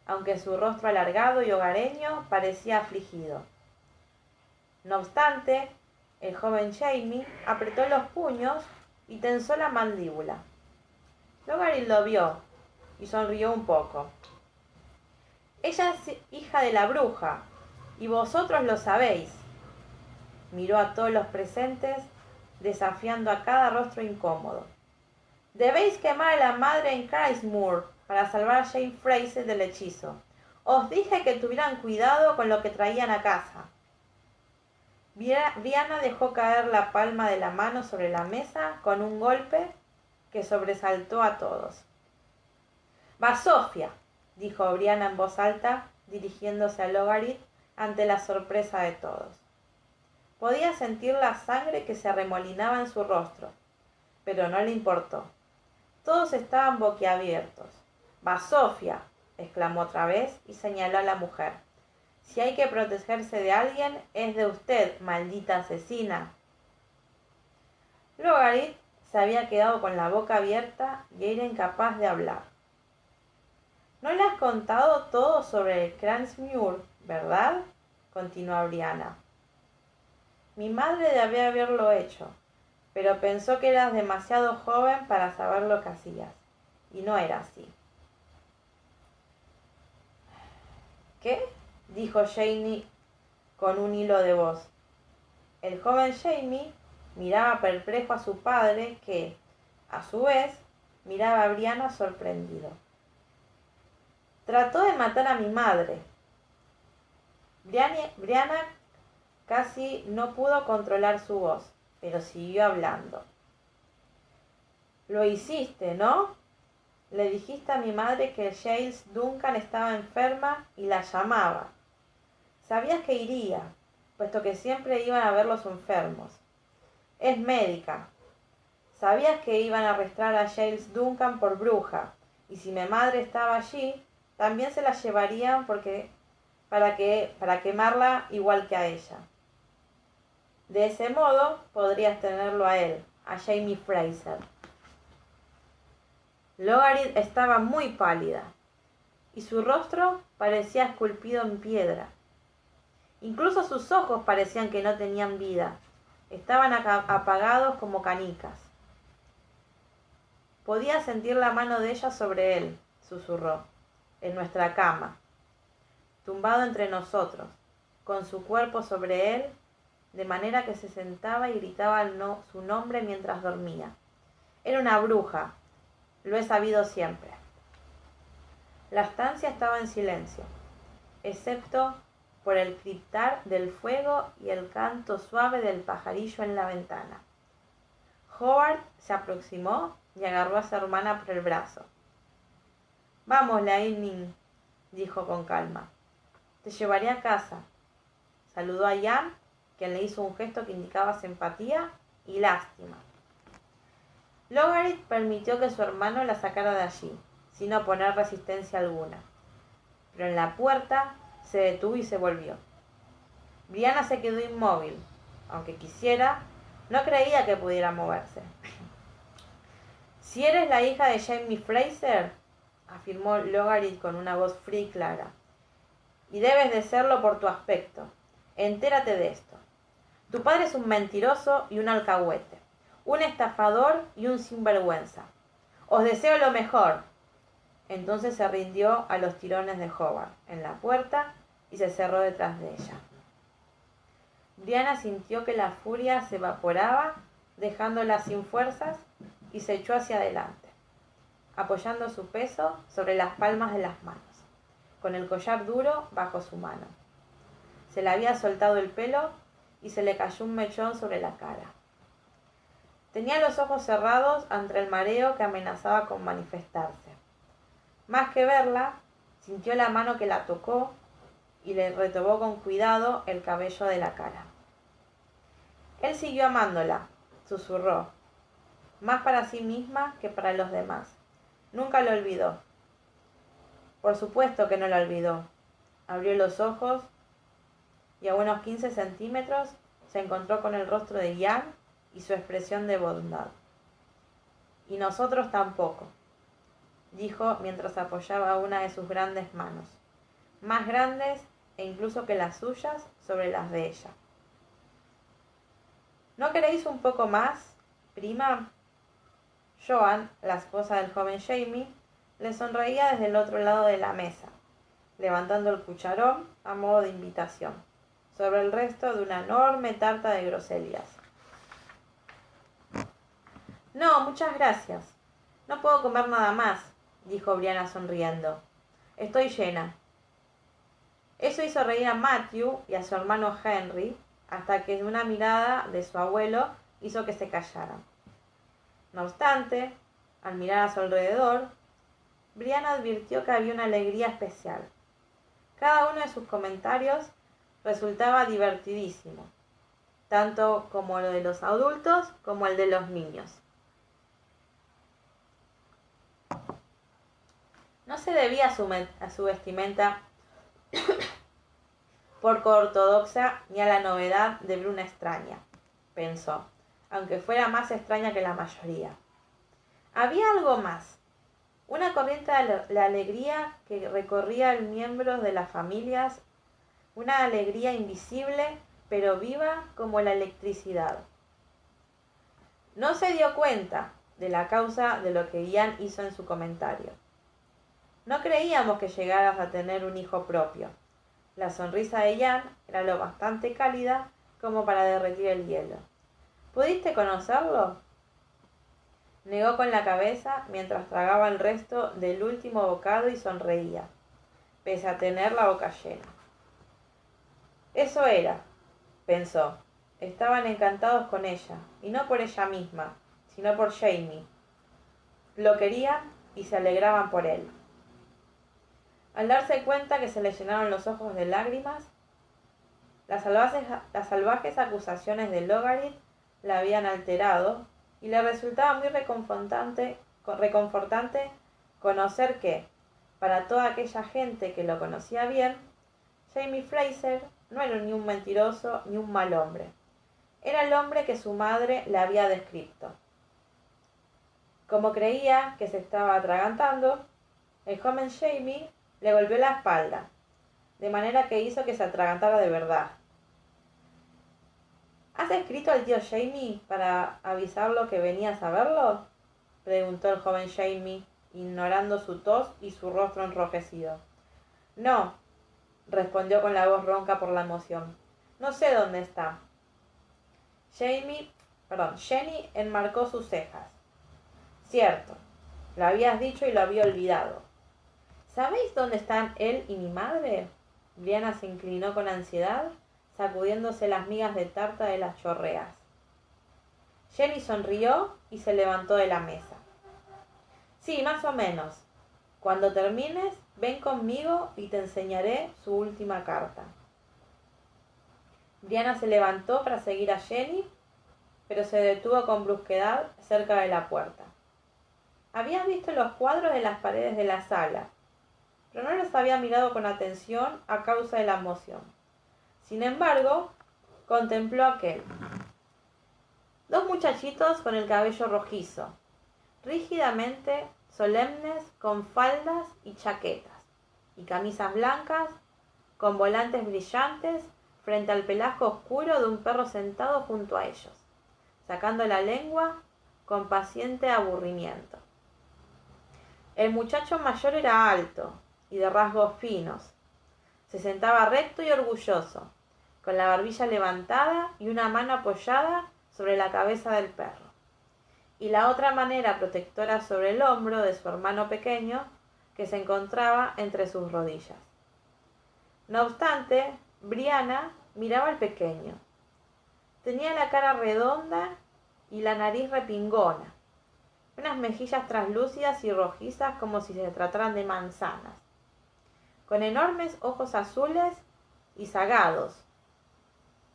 aunque su rostro alargado y hogareño parecía afligido. No obstante, el joven Jamie apretó los puños y tensó la mandíbula. Logarit lo vio y sonrió un poco. «Ella es hija de la bruja, y vosotros lo sabéis». Miró a todos los presentes, desafiando a cada rostro incómodo. «Debéis quemar a la madre en Christmoor para salvar a Jane Fraser del hechizo. Os dije que tuvieran cuidado con lo que traían a casa». Brianna dejó caer la palma de la mano sobre la mesa con un golpe que sobresaltó a todos. «Basofia», dijo Brianna en voz alta, dirigiéndose a Logarit ante la sorpresa de todos. Podía sentir la sangre que se arremolinaba en su rostro, pero no le importó. Todos estaban boquiabiertos. «Basofia», exclamó otra vez y señaló a la mujer. «Si hay que protegerse de alguien, es de usted, maldita asesina». Logarit se había quedado con la boca abierta y era incapaz de hablar. «No le has contado todo sobre el Cransmuir, ¿verdad?», continuó Brianna. «Mi madre debía haberlo hecho, pero pensó que eras demasiado joven para saber lo que hacías, y no era así». «¿Qué?», dijo Jamie con un hilo de voz. El joven Jamie miraba perplejo a su padre que, a su vez, miraba a Brianna sorprendido. «Trató de matar a mi madre». Brianna casi no pudo controlar su voz, pero siguió hablando. «Lo hiciste, ¿no? Le dijiste a mi madre que Giles Duncan estaba enferma y la llamaba. Sabías que iría, puesto que siempre iban a ver los enfermos. Es médica. Sabías que iban a arrestar a Giles Duncan por bruja, y si mi madre estaba allí, también se la llevarían para quemarla igual que a ella. De ese modo podrías tenerlo a él, a Jamie Fraser». Logarit estaba muy pálida, y su rostro parecía esculpido en piedra. Incluso sus ojos parecían que no tenían vida, estaban apagados como canicas. «Podía sentir la mano de ella sobre él», susurró, «en nuestra cama, tumbado entre nosotros, con su cuerpo sobre él, de manera que se sentaba y gritaba su nombre mientras dormía. Era una bruja, lo he sabido siempre». La estancia estaba en silencio, excepto por el criptar del fuego y el canto suave del pajarillo en la ventana. Howard se aproximó y agarró a su hermana por el brazo. «Vamos, Lightning», dijo con calma. «Te llevaré a casa». Saludó a Ian, quien le hizo un gesto que indicaba simpatía y lástima. Logarit permitió que su hermano la sacara de allí, sin oponer resistencia alguna. Pero en la puerta se detuvo y se volvió. Brianna se quedó inmóvil. Aunque quisiera, no creía que pudiera moverse. «Si eres la hija de Jamie Fraser», afirmó Logarit con una voz fría y clara, «y debes de serlo por tu aspecto. Entérate de esto. Tu padre es un mentiroso y un alcahuete, un estafador y un sinvergüenza. Os deseo lo mejor». Entonces se rindió a los tirones de Howard en la puerta y se cerró detrás de ella. Brianna sintió que la furia se evaporaba, dejándola sin fuerzas, y se echó hacia adelante, apoyando su peso sobre las palmas de las manos, con el collar duro bajo su mano. Se le había soltado el pelo y se le cayó un mechón sobre la cara. Tenía los ojos cerrados ante el mareo que amenazaba con manifestarse. Más que verla, sintió la mano que la tocó y le retomó con cuidado el cabello de la cara. Él siguió amándola, susurró, más para sí misma que para los demás. Nunca lo olvidó. Por supuesto que no lo olvidó. Abrió los ojos y a unos 15 centímetros se encontró con el rostro de Ian y su expresión de bondad. Y nosotros tampoco, dijo mientras apoyaba una de sus grandes manos, más grandes e incluso que las suyas, sobre las de ella. ¿No queréis un poco más, prima? Joan, la esposa del joven Jamie, le sonreía desde el otro lado de la mesa, levantando el cucharón a modo de invitación, sobre el resto de una enorme tarta de groselías. No, muchas gracias. No puedo comer nada más, dijo Brianna sonriendo. Estoy llena. Eso hizo reír a Matthew y a su hermano Henry, hasta que una mirada de su abuelo hizo que se callaran. No obstante, al mirar a su alrededor, Brianna advirtió que había una alegría especial. Cada uno de sus comentarios resultaba divertidísimo, tanto como lo de los adultos como el de los niños. No se debía a su vestimenta poco ortodoxa ni a la novedad de ver una extraña, pensó, aunque fuera más extraña que la mayoría. Había algo más, una corriente de la alegría que recorría los miembros de las familias, una alegría invisible pero viva como la electricidad. No se dio cuenta de la causa de lo que Ian hizo en su comentario. No creíamos que llegaras a tener un hijo propio. La sonrisa de Ian era lo bastante cálida como para derretir el hielo. ¿Pudiste conocerlo? Negó con la cabeza mientras tragaba el resto del último bocado y sonreía, pese a tener la boca llena. Eso era, pensó. Estaban encantados con ella, y no por ella misma, sino por Jamie. Lo querían y se alegraban por él. Al darse cuenta que se le llenaron los ojos de lágrimas, las salvajes acusaciones de Logarit la habían alterado y le resultaba muy reconfortante conocer que, para toda aquella gente que lo conocía bien, Jamie Fraser no era ni un mentiroso ni un mal hombre. Era el hombre que su madre le había descrito. Como creía que se estaba atragantando, el joven Jamie le golpeó la espalda, de manera que hizo que se atragantara de verdad. ¿Has escrito al tío Jamie para avisarlo que venías a verlo?, preguntó el joven Jamie, ignorando su tos y su rostro enrojecido. No, respondió con la voz ronca por la emoción. No sé dónde está. Jenny enmarcó sus cejas. Cierto, lo habías dicho y lo había olvidado. ¿Sabéis dónde están él y mi madre? Brianna se inclinó con ansiedad, sacudiéndose las migas de tarta de las chorreas. Jenny sonrió y se levantó de la mesa. Sí, más o menos. Cuando termines, ven conmigo y te enseñaré su última carta. Brianna se levantó para seguir a Jenny, pero se detuvo con brusquedad cerca de la puerta. Había visto los cuadros de las paredes de la sala, pero no los había mirado con atención a causa de la emoción. Sin embargo, contempló aquel. Dos muchachitos con el cabello rojizo, rígidamente solemnes, con faldas y chaquetas, y camisas blancas, con volantes brillantes, frente al pelasgo oscuro de un perro sentado junto a ellos, sacando la lengua con paciente aburrimiento. El muchacho mayor era alto y de rasgos finos. Se sentaba recto y orgulloso, con la barbilla levantada y una mano apoyada sobre la cabeza del perro, y la otra manera protectora sobre el hombro de su hermano pequeño, que se encontraba entre sus rodillas. No obstante, Brianna miraba al pequeño. Tenía la cara redonda y la nariz repingona, unas mejillas translúcidas y rojizas como si se trataran de manzanas, con enormes ojos azules y zagados.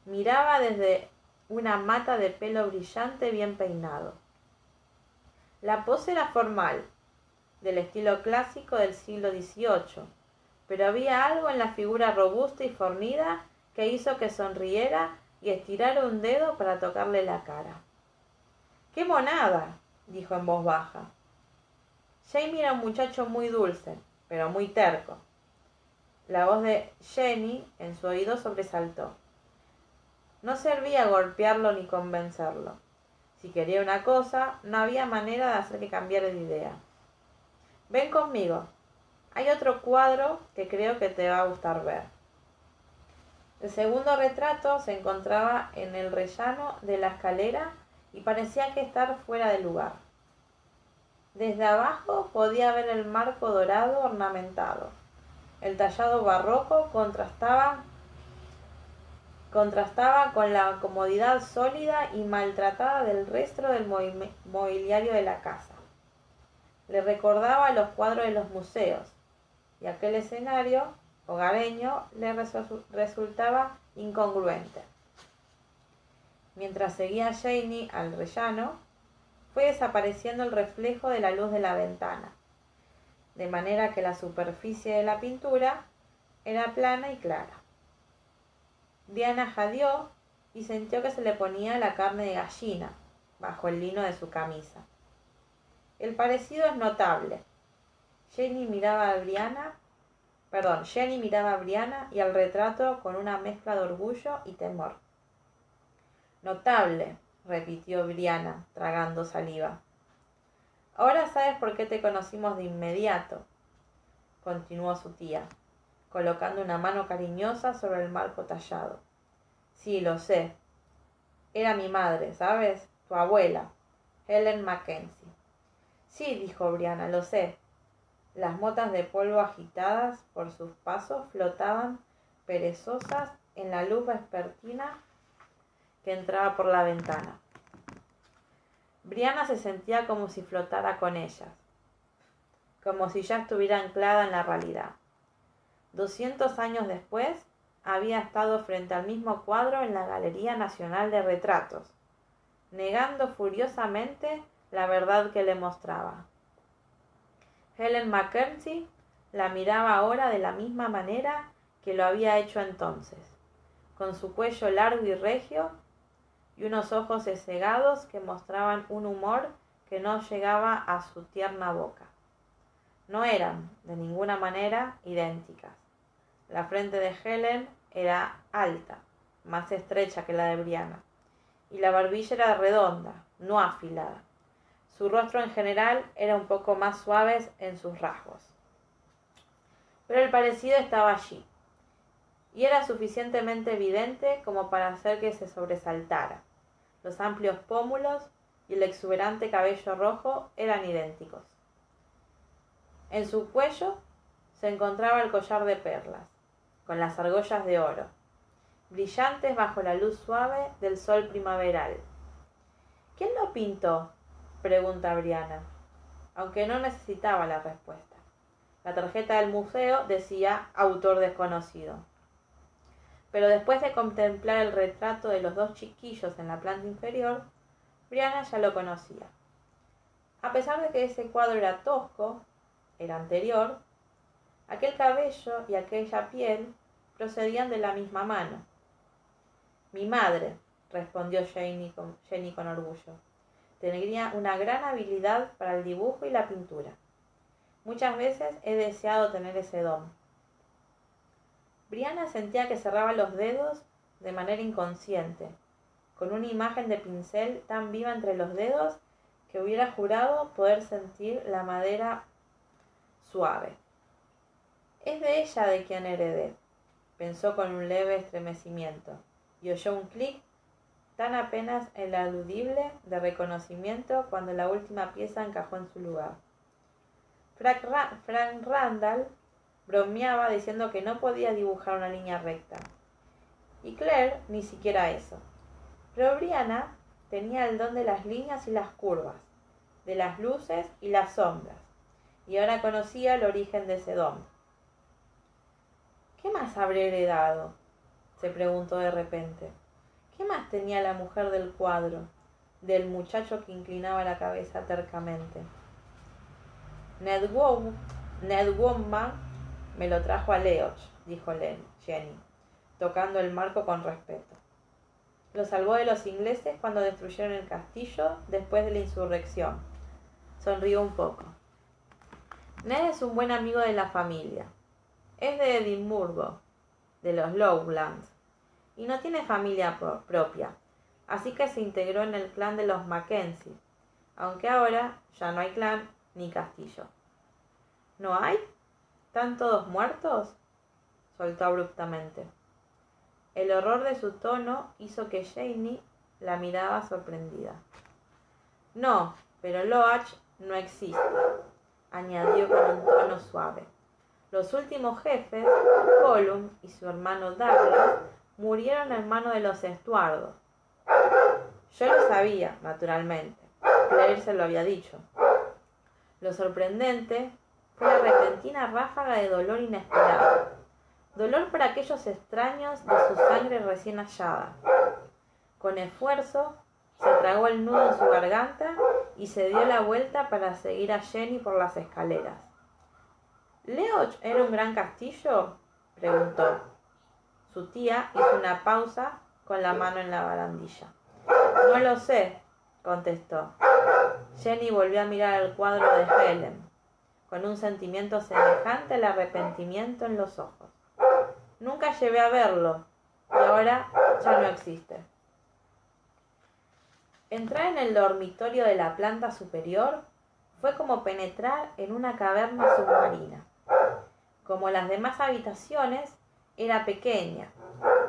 Miraba desde una mata de pelo brillante bien peinado. La pose era formal, del estilo clásico del siglo XVIII, pero había algo en la figura robusta y fornida que hizo que sonriera y estirara un dedo para tocarle la cara. ¡Qué monada!, dijo en voz baja. Jamie era un muchacho muy dulce, pero muy terco. La voz de Jenny en su oído sobresaltó. No servía golpearlo ni convencerlo. Si quería una cosa, no había manera de hacer que cambiara de idea. Ven conmigo. Hay otro cuadro que creo que te va a gustar ver. El segundo retrato se encontraba en el rellano de la escalera y parecía que estar fuera de lugar. Desde abajo podía ver el marco dorado ornamentado. El tallado barroco contrastaba con la comodidad sólida y maltratada del resto del mobiliario de la casa. Le recordaba a los cuadros de los museos, y aquel escenario hogareño le resultaba incongruente. Mientras seguía Janey al rellano, fue desapareciendo el reflejo de la luz de la ventana, de manera que la superficie de la pintura era plana y clara. Brianna jadeó y sintió que se le ponía la carne de gallina bajo el lino de su camisa. El parecido es notable. Jenny miraba a Brianna y al retrato con una mezcla de orgullo y temor. Notable, repitió Brianna, tragando saliva. Ahora sabes por qué te conocimos de inmediato, continuó su tía, colocando una mano cariñosa sobre el marco tallado. Sí, lo sé. Era mi madre, ¿sabes? Tu abuela, Helen Mackenzie. Sí, dijo Brianna, lo sé. Las motas de polvo agitadas por sus pasos flotaban perezosas en la luz vespertina que entraba por la ventana. Brianna se sentía como si flotara con ellas, como si ya estuviera anclada en la realidad. 200 años después, había estado frente al mismo cuadro en la Galería Nacional de Retratos, negando furiosamente la verdad que le mostraba. Helen Mackenzie la miraba ahora de la misma manera que lo había hecho entonces, con su cuello largo y regio y unos ojos cegados que mostraban un humor que no llegaba a su tierna boca. No eran, de ninguna manera, idénticas. La frente de Helen era alta, más estrecha que la de Brianna, y la barbilla era redonda, no afilada. Su rostro en general era un poco más suave en sus rasgos. Pero el parecido estaba allí, y era suficientemente evidente como para hacer que se sobresaltara. Los amplios pómulos y el exuberante cabello rojo eran idénticos. En su cuello se encontraba el collar de perlas, con las argollas de oro, brillantes bajo la luz suave del sol primaveral. ¿Quién lo pintó?, pregunta Brianna, aunque no necesitaba la respuesta. La tarjeta del museo decía autor desconocido. Pero después de contemplar el retrato de los dos chiquillos en la planta inferior, Brianna ya lo conocía. A pesar de que ese cuadro era tosco, el anterior, aquel cabello y aquella piel procedían de la misma mano. Mi madre, respondió Jenny con orgullo, tenía una gran habilidad para el dibujo y la pintura. Muchas veces he deseado tener ese don. Brianna sentía que cerraba los dedos de manera inconsciente, con una imagen de pincel tan viva entre los dedos que hubiera jurado poder sentir la madera suave. Es de ella de quien heredé, pensó con un leve estremecimiento, y oyó un clic tan apenas eludible de reconocimiento cuando la última pieza encajó en su lugar. Frank Randall bromeaba diciendo que no podía dibujar una línea recta, y Claire ni siquiera eso. Pero Brianna tenía el don de las líneas y las curvas, de las luces y las sombras, y ahora conocía el origen de ese don. ¿Qué más habré heredado?, se preguntó de repente. ¿Qué más tenía la mujer del cuadro, del muchacho que inclinaba la cabeza tercamente? Ned Woodman me lo trajo a Leoch, dijo Jenny, tocando el marco con respeto. Lo salvó de los ingleses cuando destruyeron el castillo después de la insurrección. Sonrió un poco. Ned es un buen amigo de la familia. Es de Edimburgo, de los Lowlands, y no tiene familia propia, así que se integró en el clan de los Mackenzie, aunque ahora ya no hay clan ni castillo. ¿No hay? ¿Están todos muertos?, soltó abruptamente. El horror de su tono hizo que Janey la mirara sorprendida. No, pero Loach no existe, añadió con un tono suave. Los últimos jefes, Gollum y su hermano Douglas, murieron en manos de los Estuardos. Yo lo sabía, naturalmente. Claire se lo había dicho. Lo sorprendente fue la repentina ráfaga de dolor inesperado. Dolor por aquellos extraños de su sangre recién hallada. Con esfuerzo, se tragó el nudo en su garganta y se dio la vuelta para seguir a Jenny por las escaleras. ¿Leoch era un gran castillo?, preguntó. Su tía hizo una pausa con la mano en la barandilla. No lo sé, contestó. Jenny volvió a mirar el cuadro de Helen, con un sentimiento semejante al arrepentimiento en los ojos. Nunca llevé a verlo, y ahora ya no existe. Entrar en el dormitorio de la planta superior fue como penetrar en una caverna submarina. Como las demás habitaciones, era pequeña,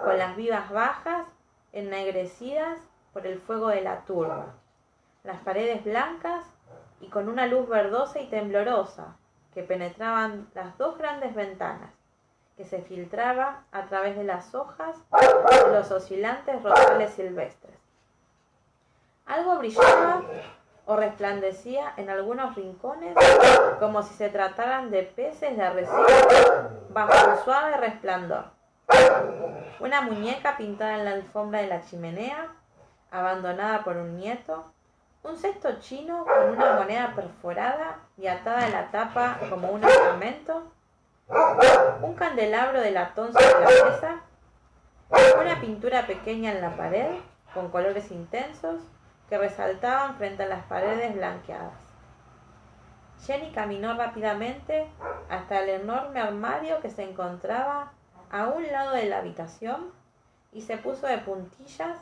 con las vivas bajas, ennegrecidas por el fuego de la turba, las paredes blancas y con una luz verdosa y temblorosa que penetraban las dos grandes ventanas, que se filtraba a través de las hojas de los oscilantes rosales silvestres. Algo brillaba o resplandecía en algunos rincones como si se trataran de peces de arrecife bajo un suave resplandor. Una muñeca pintada en la alfombra de la chimenea, abandonada por un nieto, un cesto chino con una moneda perforada y atada en la tapa como un ornamento, un candelabro de latón sobre la mesa, una pintura pequeña en la pared con colores intensos que resaltaban frente a las paredes blanqueadas. Jenny caminó rápidamente hasta el enorme armario que se encontraba a un lado de la habitación y se puso de puntillas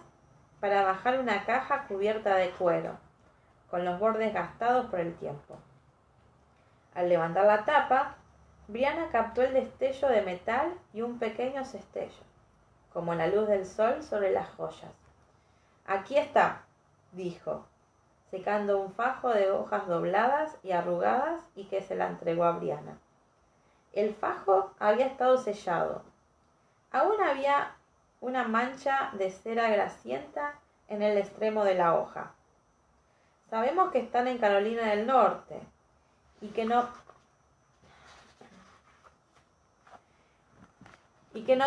para bajar una caja cubierta de cuero, con los bordes gastados por el tiempo. Al levantar la tapa, Brianna captó el destello de metal y un pequeño cestello, como la luz del sol sobre las joyas. «Aquí está», dijo, secando un fajo de hojas dobladas y arrugadas y que se la entregó a Brianna. El fajo había estado sellado. Aún había una mancha de cera grasienta en el extremo de la hoja. Sabemos que están en Carolina del Norte y que no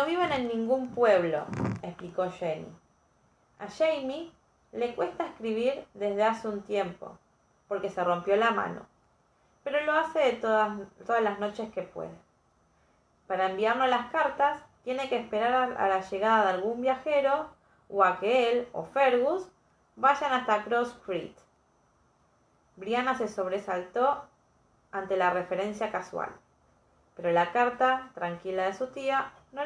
viven en ningún pueblo, explicó Jenny. A Jamie le cuesta escribir desde hace un tiempo, porque se rompió la mano, pero lo hace todas las noches que puede. Para enviarnos las cartas, tiene que esperar a la llegada de algún viajero o a que él o Fergus vayan hasta Cross Creek. Brianna se sobresaltó ante la referencia casual, pero la carta tranquila de su tía no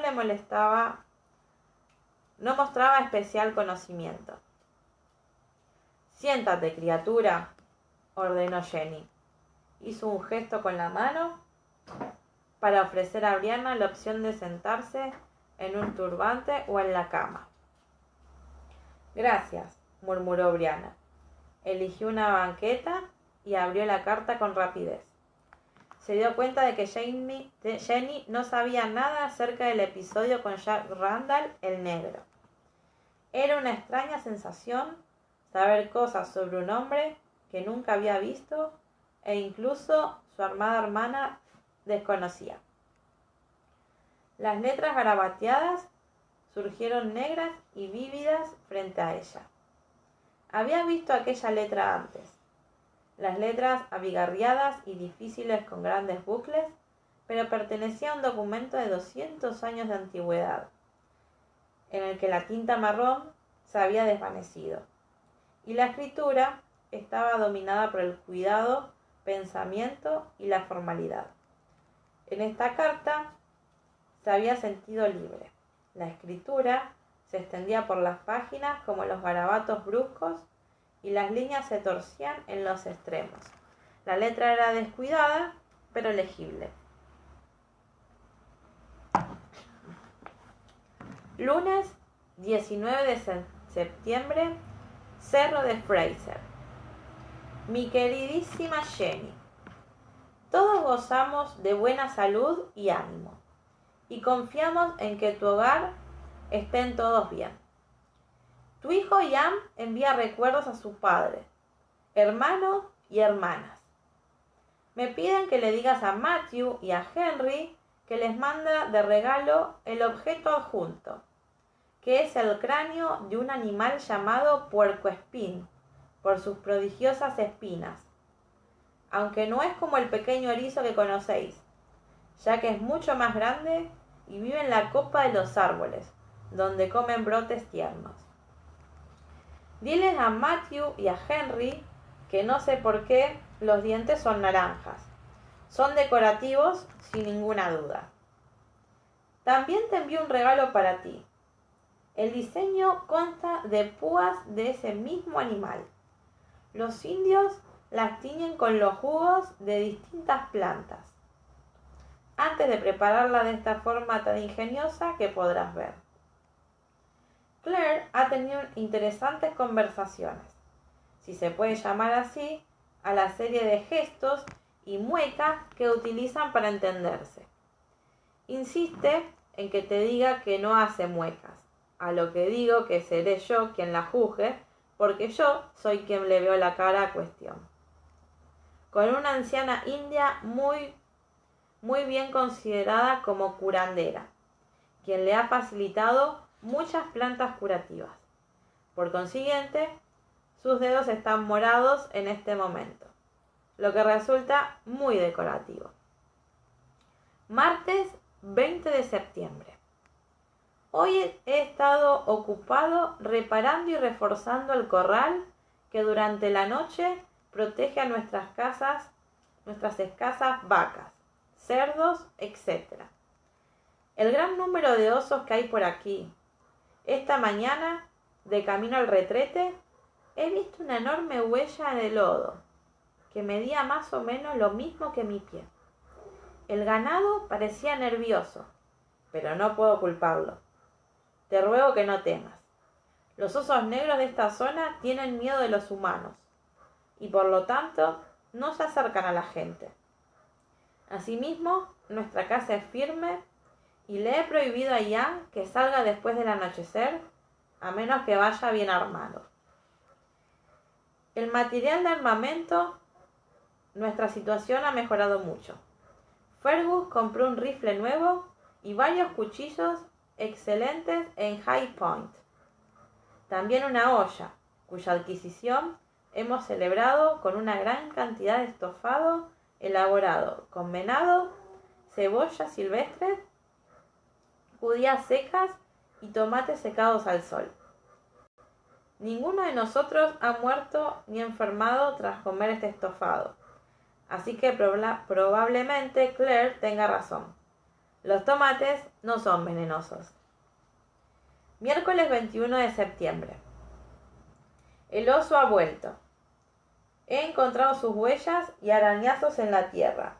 mostraba especial conocimiento. «Siéntate, criatura», ordenó Jenny. Hizo un gesto con la mano para ofrecer a Brianna la opción de sentarse en un turbante o en la cama. «Gracias», murmuró Brianna. Eligió una banqueta y abrió la carta con rapidez. Se dio cuenta de que Jenny no sabía nada acerca del episodio con Jack Randall el Negro. Era una extraña sensación saber cosas sobre un hombre que nunca había visto e incluso su amada hermana desconocía. Las letras garabateadas surgieron negras y vívidas frente a ella. Había visto aquella letra antes. Las letras abigarriadas y difíciles con grandes bucles, pero pertenecía a un documento de 200 años de antigüedad, en el que la tinta marrón se había desvanecido, y la escritura estaba dominada por el cuidado, pensamiento y la formalidad. En esta carta se había sentido libre. La escritura se extendía por las páginas como los garabatos bruscos y las líneas se torcían en los extremos. La letra era descuidada, pero legible. Lunes 19 de septiembre, Cerro de Fraser. Mi queridísima Jenny, todos gozamos de buena salud y ánimo, y confiamos en que tu hogar estén todos bien. Tu hijo Ian envía recuerdos a su padre, hermano y hermanas. Me piden que le digas a Matthew y a Henry que les manda de regalo el objeto adjunto, que es el cráneo de un animal llamado puercoespín, por sus prodigiosas espinas, aunque no es como el pequeño erizo que conocéis, ya que es mucho más grande y vive en la copa de los árboles, donde comen brotes tiernos. Diles a Matthew y a Henry que no sé por qué los dientes son naranjas. Son decorativos sin ninguna duda. También te envío un regalo para ti. El diseño consta de púas de ese mismo animal. Los indios las tiñen con los jugos de distintas plantas, antes de prepararla de esta forma tan ingeniosa que podrás ver. Claire ha tenido interesantes conversaciones, si se puede llamar así, a la serie de gestos y muecas que utilizan para entenderse. Insiste en que te diga que no hace muecas, a lo que digo que seré yo quien la juzgue, porque yo soy quien le veo la cara a cuestión. Con una anciana india muy bien considerada como curandera, quien le ha facilitado muchas plantas curativas. Por consiguiente, sus dedos están morados en este momento, lo que resulta muy decorativo. Martes 20 de septiembre. Hoy he estado ocupado reparando y reforzando el corral que durante la noche protege a nuestras escasas vacas, cerdos, etc. El gran número de osos que hay por aquí. Esta mañana, de camino al retrete, he visto una enorme huella en el lodo, que medía más o menos lo mismo que mi pie. El ganado parecía nervioso, pero no puedo culparlo. Te ruego que no temas. Los osos negros de esta zona tienen miedo de los humanos, y por lo tanto no se acercan a la gente. Asimismo, nuestra casa es firme y le he prohibido a Ian que salga después del anochecer, a menos que vaya bien armado. El material de armamento, nuestra situación ha mejorado mucho. Fergus compró un rifle nuevo y varios cuchillos excelentes en High Point. También una olla, cuya adquisición hemos celebrado con una gran cantidad de estofado elaborado con venado, cebollas silvestres, judías secas y tomates secados al sol. Ninguno de nosotros ha muerto ni enfermado tras comer este estofado, así que probablemente Claire tenga razón. Los tomates no son venenosos. Miércoles 21 de septiembre. El oso ha vuelto. He encontrado sus huellas y arañazos en la tierra.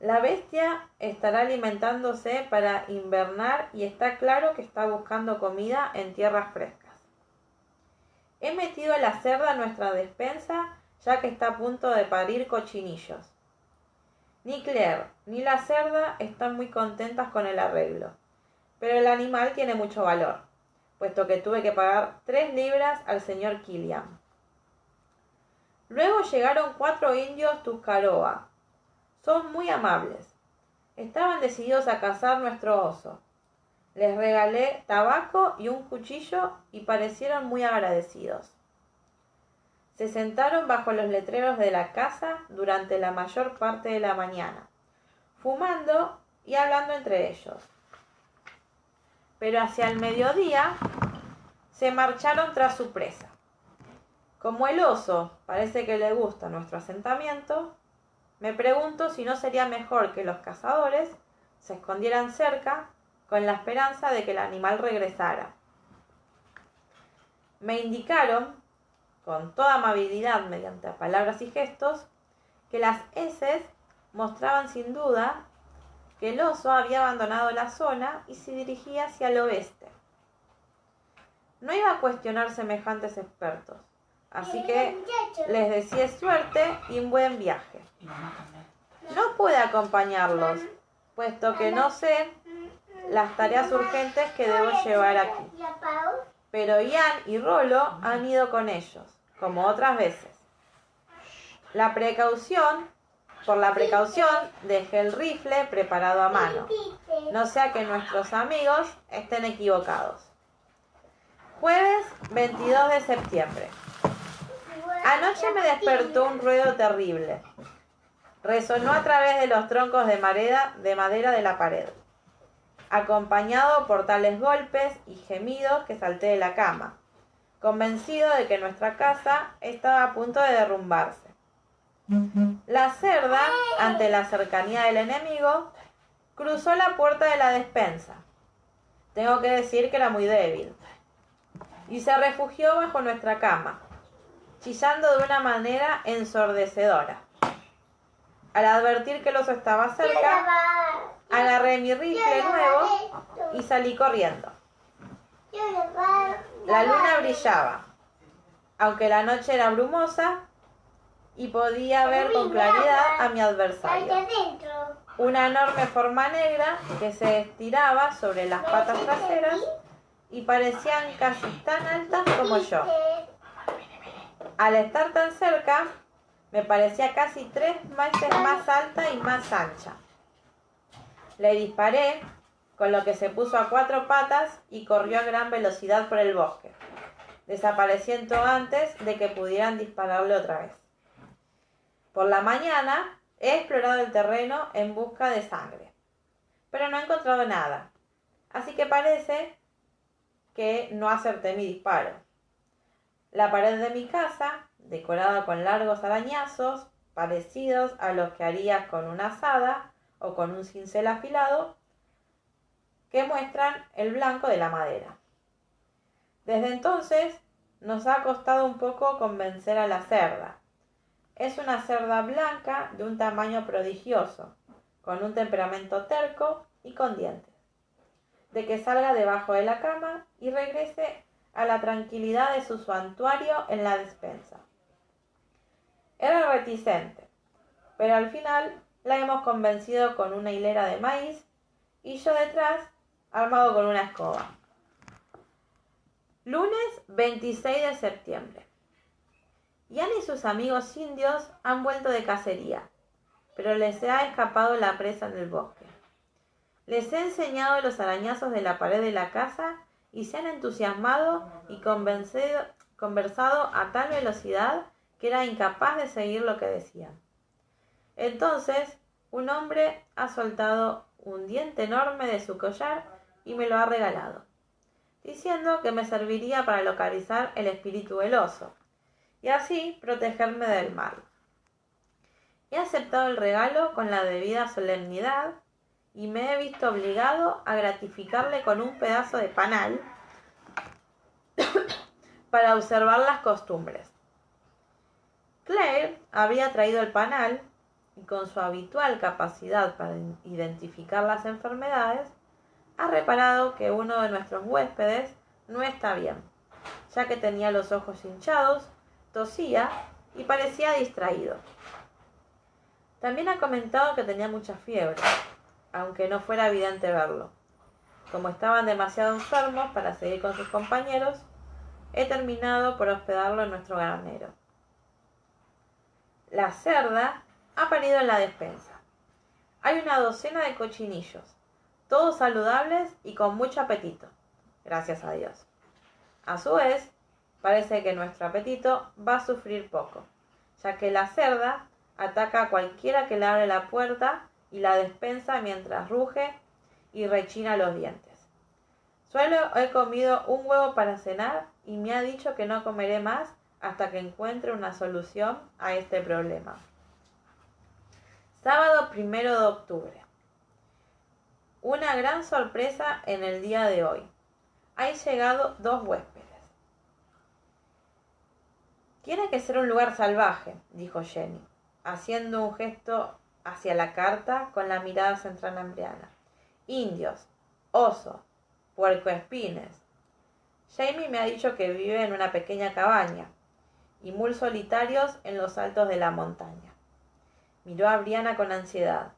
La bestia estará alimentándose para invernar y está claro que está buscando comida en tierras frescas. He metido a la cerda en nuestra despensa ya que está a punto de parir cochinillos. Ni Claire ni la cerda están muy contentas con el arreglo, pero el animal tiene mucho valor, puesto que tuve que pagar 3 libras al señor Killian. Luego llegaron 4 indios Tuscarora. Son muy amables. Estaban decididos a cazar nuestro oso. Les regalé tabaco y un cuchillo y parecieron muy agradecidos. Se sentaron bajo los letreros de la casa durante la mayor parte de la mañana, fumando y hablando entre ellos. Pero hacia el mediodía se marcharon tras su presa. Como el oso parece que le gusta nuestro asentamiento, me pregunto si no sería mejor que los cazadores se escondieran cerca con la esperanza de que el animal regresara. Me indicaron, con toda amabilidad mediante palabras y gestos, que las heces mostraban sin duda que el oso había abandonado la zona y se dirigía hacia el oeste. No iba a cuestionar semejantes expertos, así que les deseé suerte y un buen viaje. No pude acompañarlos, puesto que no sé las tareas urgentes que debo llevar aquí. Pero Ian y Rolo han ido con ellos, como otras veces. Por la precaución, dejé el rifle preparado a mano, no sea que nuestros amigos estén equivocados. Jueves 22 de septiembre. Anoche me despertó un ruido terrible. Resonó a través de los troncos de madera de la pared, acompañado por tales golpes y gemidos que salté de la cama, convencido de que nuestra casa estaba a punto de derrumbarse. La cerda, ante la cercanía del enemigo, cruzó la puerta de la despensa. Tengo que decir que era muy débil. Y se refugió bajo nuestra cama, chillando de una manera ensordecedora. Al advertir que el oso estaba cerca, agarré mi rifle nuevo y salí corriendo. La luna brillaba, aunque la noche era brumosa, y podía ver con claridad a mi adversario. Una enorme forma negra que se estiraba sobre las patas traseras y parecían casi tan altas como yo. Al estar tan cerca, me parecía casi 3 veces más alta y más ancha. Le disparé, con lo que se puso a 4 patas y corrió a gran velocidad por el bosque, desapareciendo antes de que pudieran dispararle otra vez. Por la mañana he explorado el terreno en busca de sangre, pero no he encontrado nada, así que parece que no acerté mi disparo. La pared de mi casa, decorada con largos arañazos, parecidos a los que harías con una azada o con un cincel afilado, que muestran el blanco de la madera. Desde entonces nos ha costado un poco convencer a la cerda. Es una cerda blanca de un tamaño prodigioso, con un temperamento terco y con dientes, de que salga debajo de la cama y regrese a la tranquilidad de su santuario en la despensa. Era reticente, pero al final la hemos convencido con una hilera de maíz y yo detrás, armado con una escoba. Lunes 26 de septiembre. Ian y sus amigos indios han vuelto de cacería, pero les ha escapado la presa en el bosque. Les he enseñado los arañazos de la pared de la casa y se han entusiasmado y conversado a tal velocidad que era incapaz de seguir lo que decían. Entonces, un hombre ha soltado un diente enorme de su collar y me lo ha regalado, diciendo que me serviría para localizar el espíritu del oso y así protegerme del mal. He aceptado el regalo con la debida solemnidad y me he visto obligado a gratificarle con un pedazo de panal para observar las costumbres. Claire había traído el panal y con su habitual capacidad para identificar las enfermedades, ha reparado que uno de nuestros huéspedes no está bien, ya que tenía los ojos hinchados, tosía y parecía distraído. También ha comentado que tenía mucha fiebre, aunque no fuera evidente verlo. como estaban demasiado enfermos para seguir con sus compañeros, he terminado por hospedarlo en nuestro granero. La cerda ha parido en la despensa. Hay una docena de cochinillos, todos saludables y con mucho apetito, gracias a Dios. A su vez, parece que nuestro apetito va a sufrir poco, ya que la cerda ataca a cualquiera que le abre la puerta y la despensa mientras ruge y rechina los dientes. Solo he comido un huevo para cenar y me ha dicho que no comeré más hasta que encuentre una solución a este problema. Sábado 1 de octubre. Una gran sorpresa en el día de hoy. Han llegado 2 huéspedes. Tiene que ser un lugar salvaje, dijo Jenny, haciendo un gesto hacia la carta con la mirada centrada en Brianna. Indios, osos, puercoespines. Jamie me ha dicho que vive en una pequeña cabaña y muy solitarios en los altos de la montaña. Miró a Brianna con ansiedad.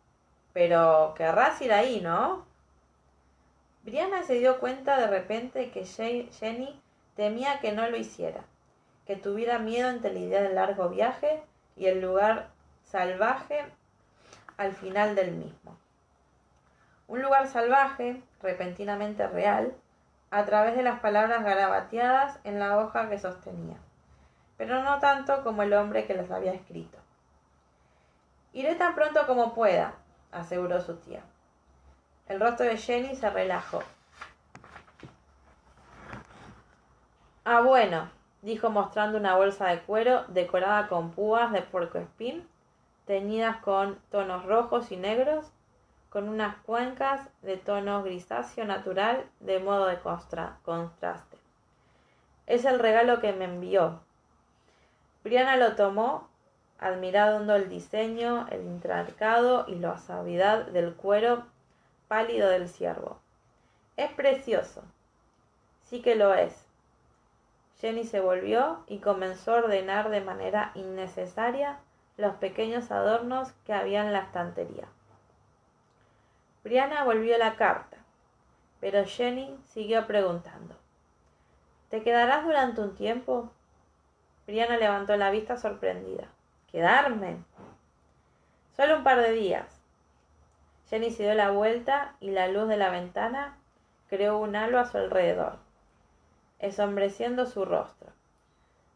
Pero querrás ir ahí, ¿no? Brianna se dio cuenta de repente que Jenny temía que no lo hiciera, que tuviera miedo ante la idea del largo viaje y el lugar salvaje al final del mismo. Un lugar salvaje, repentinamente real, a través de las palabras garabateadas en la hoja que sostenía, pero no tanto como el hombre que las había escrito. Iré tan pronto como pueda, aseguró su tía. El rostro de Jenny se relajó. Ah, bueno, dijo mostrando una bolsa de cuero decorada con púas de puercoespín, teñidas con tonos rojos y negros, con unas cuencas de tono grisáceo natural de modo de contraste. Es el regalo que me envió. Brianna lo tomó, admirando el diseño, el intrincado y la suavidad del cuero pálido del ciervo. Es precioso. Sí que lo es. Jenny se volvió y comenzó a ordenar de manera innecesaria los pequeños adornos que había en la estantería. Brianna volvió la carta, pero Jenny siguió preguntando. ¿Te quedarás durante un tiempo? Brianna levantó la vista sorprendida. ¿Quedarme? Solo un par de días. Jenny se dio la vuelta y la luz de la ventana creó un halo a su alrededor, ensombreciendo su rostro.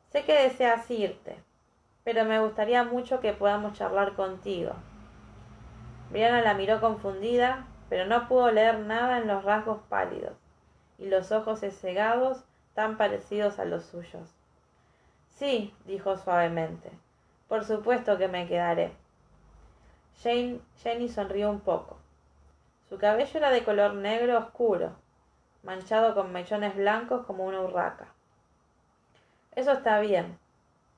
Sé que deseas irte, pero me gustaría mucho que podamos charlar contigo. Brianna la miró confundida, pero no pudo leer nada en los rasgos pálidos y los ojos cegados tan parecidos a los suyos. Sí, dijo suavemente, por supuesto que me quedaré. Jenny sonrió un poco. Su cabello era de color negro oscuro, manchado con mechones blancos como una urraca. Eso está bien,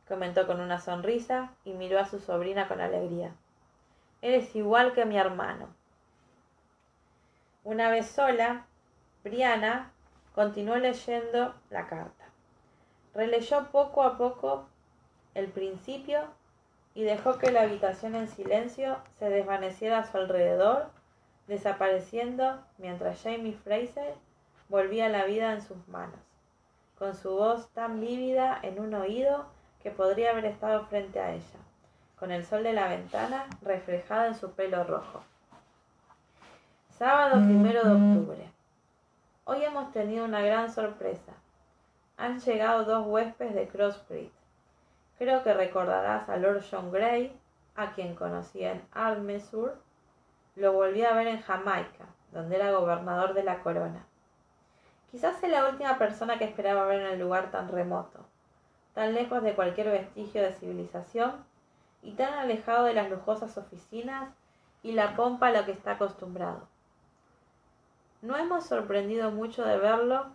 comentó con una sonrisa y miró a su sobrina con alegría. Eres igual que mi hermano. Una vez sola, Brianna continuó leyendo la carta. Releyó poco a poco el principio y dejó que la habitación en silencio se desvaneciera a su alrededor, desapareciendo mientras Jamie Fraser volvía la vida en sus manos, con su voz tan vívida en un oído que podría haber estado frente a ella, con el sol de la ventana reflejado en su pelo rojo. Sábado 1 de octubre. Hoy hemos tenido una gran sorpresa. Han llegado 2 huéspedes de Crossbreed. Creo que recordarás a Lord John Grey, a quien conocí en Almesur. Lo volví a ver en Jamaica, donde era gobernador de la corona. Quizás sea la última persona que esperaba ver en el lugar tan remoto, tan lejos de cualquier vestigio de civilización y tan alejado de las lujosas oficinas y la pompa a lo que está acostumbrado. No hemos sorprendido mucho de verlo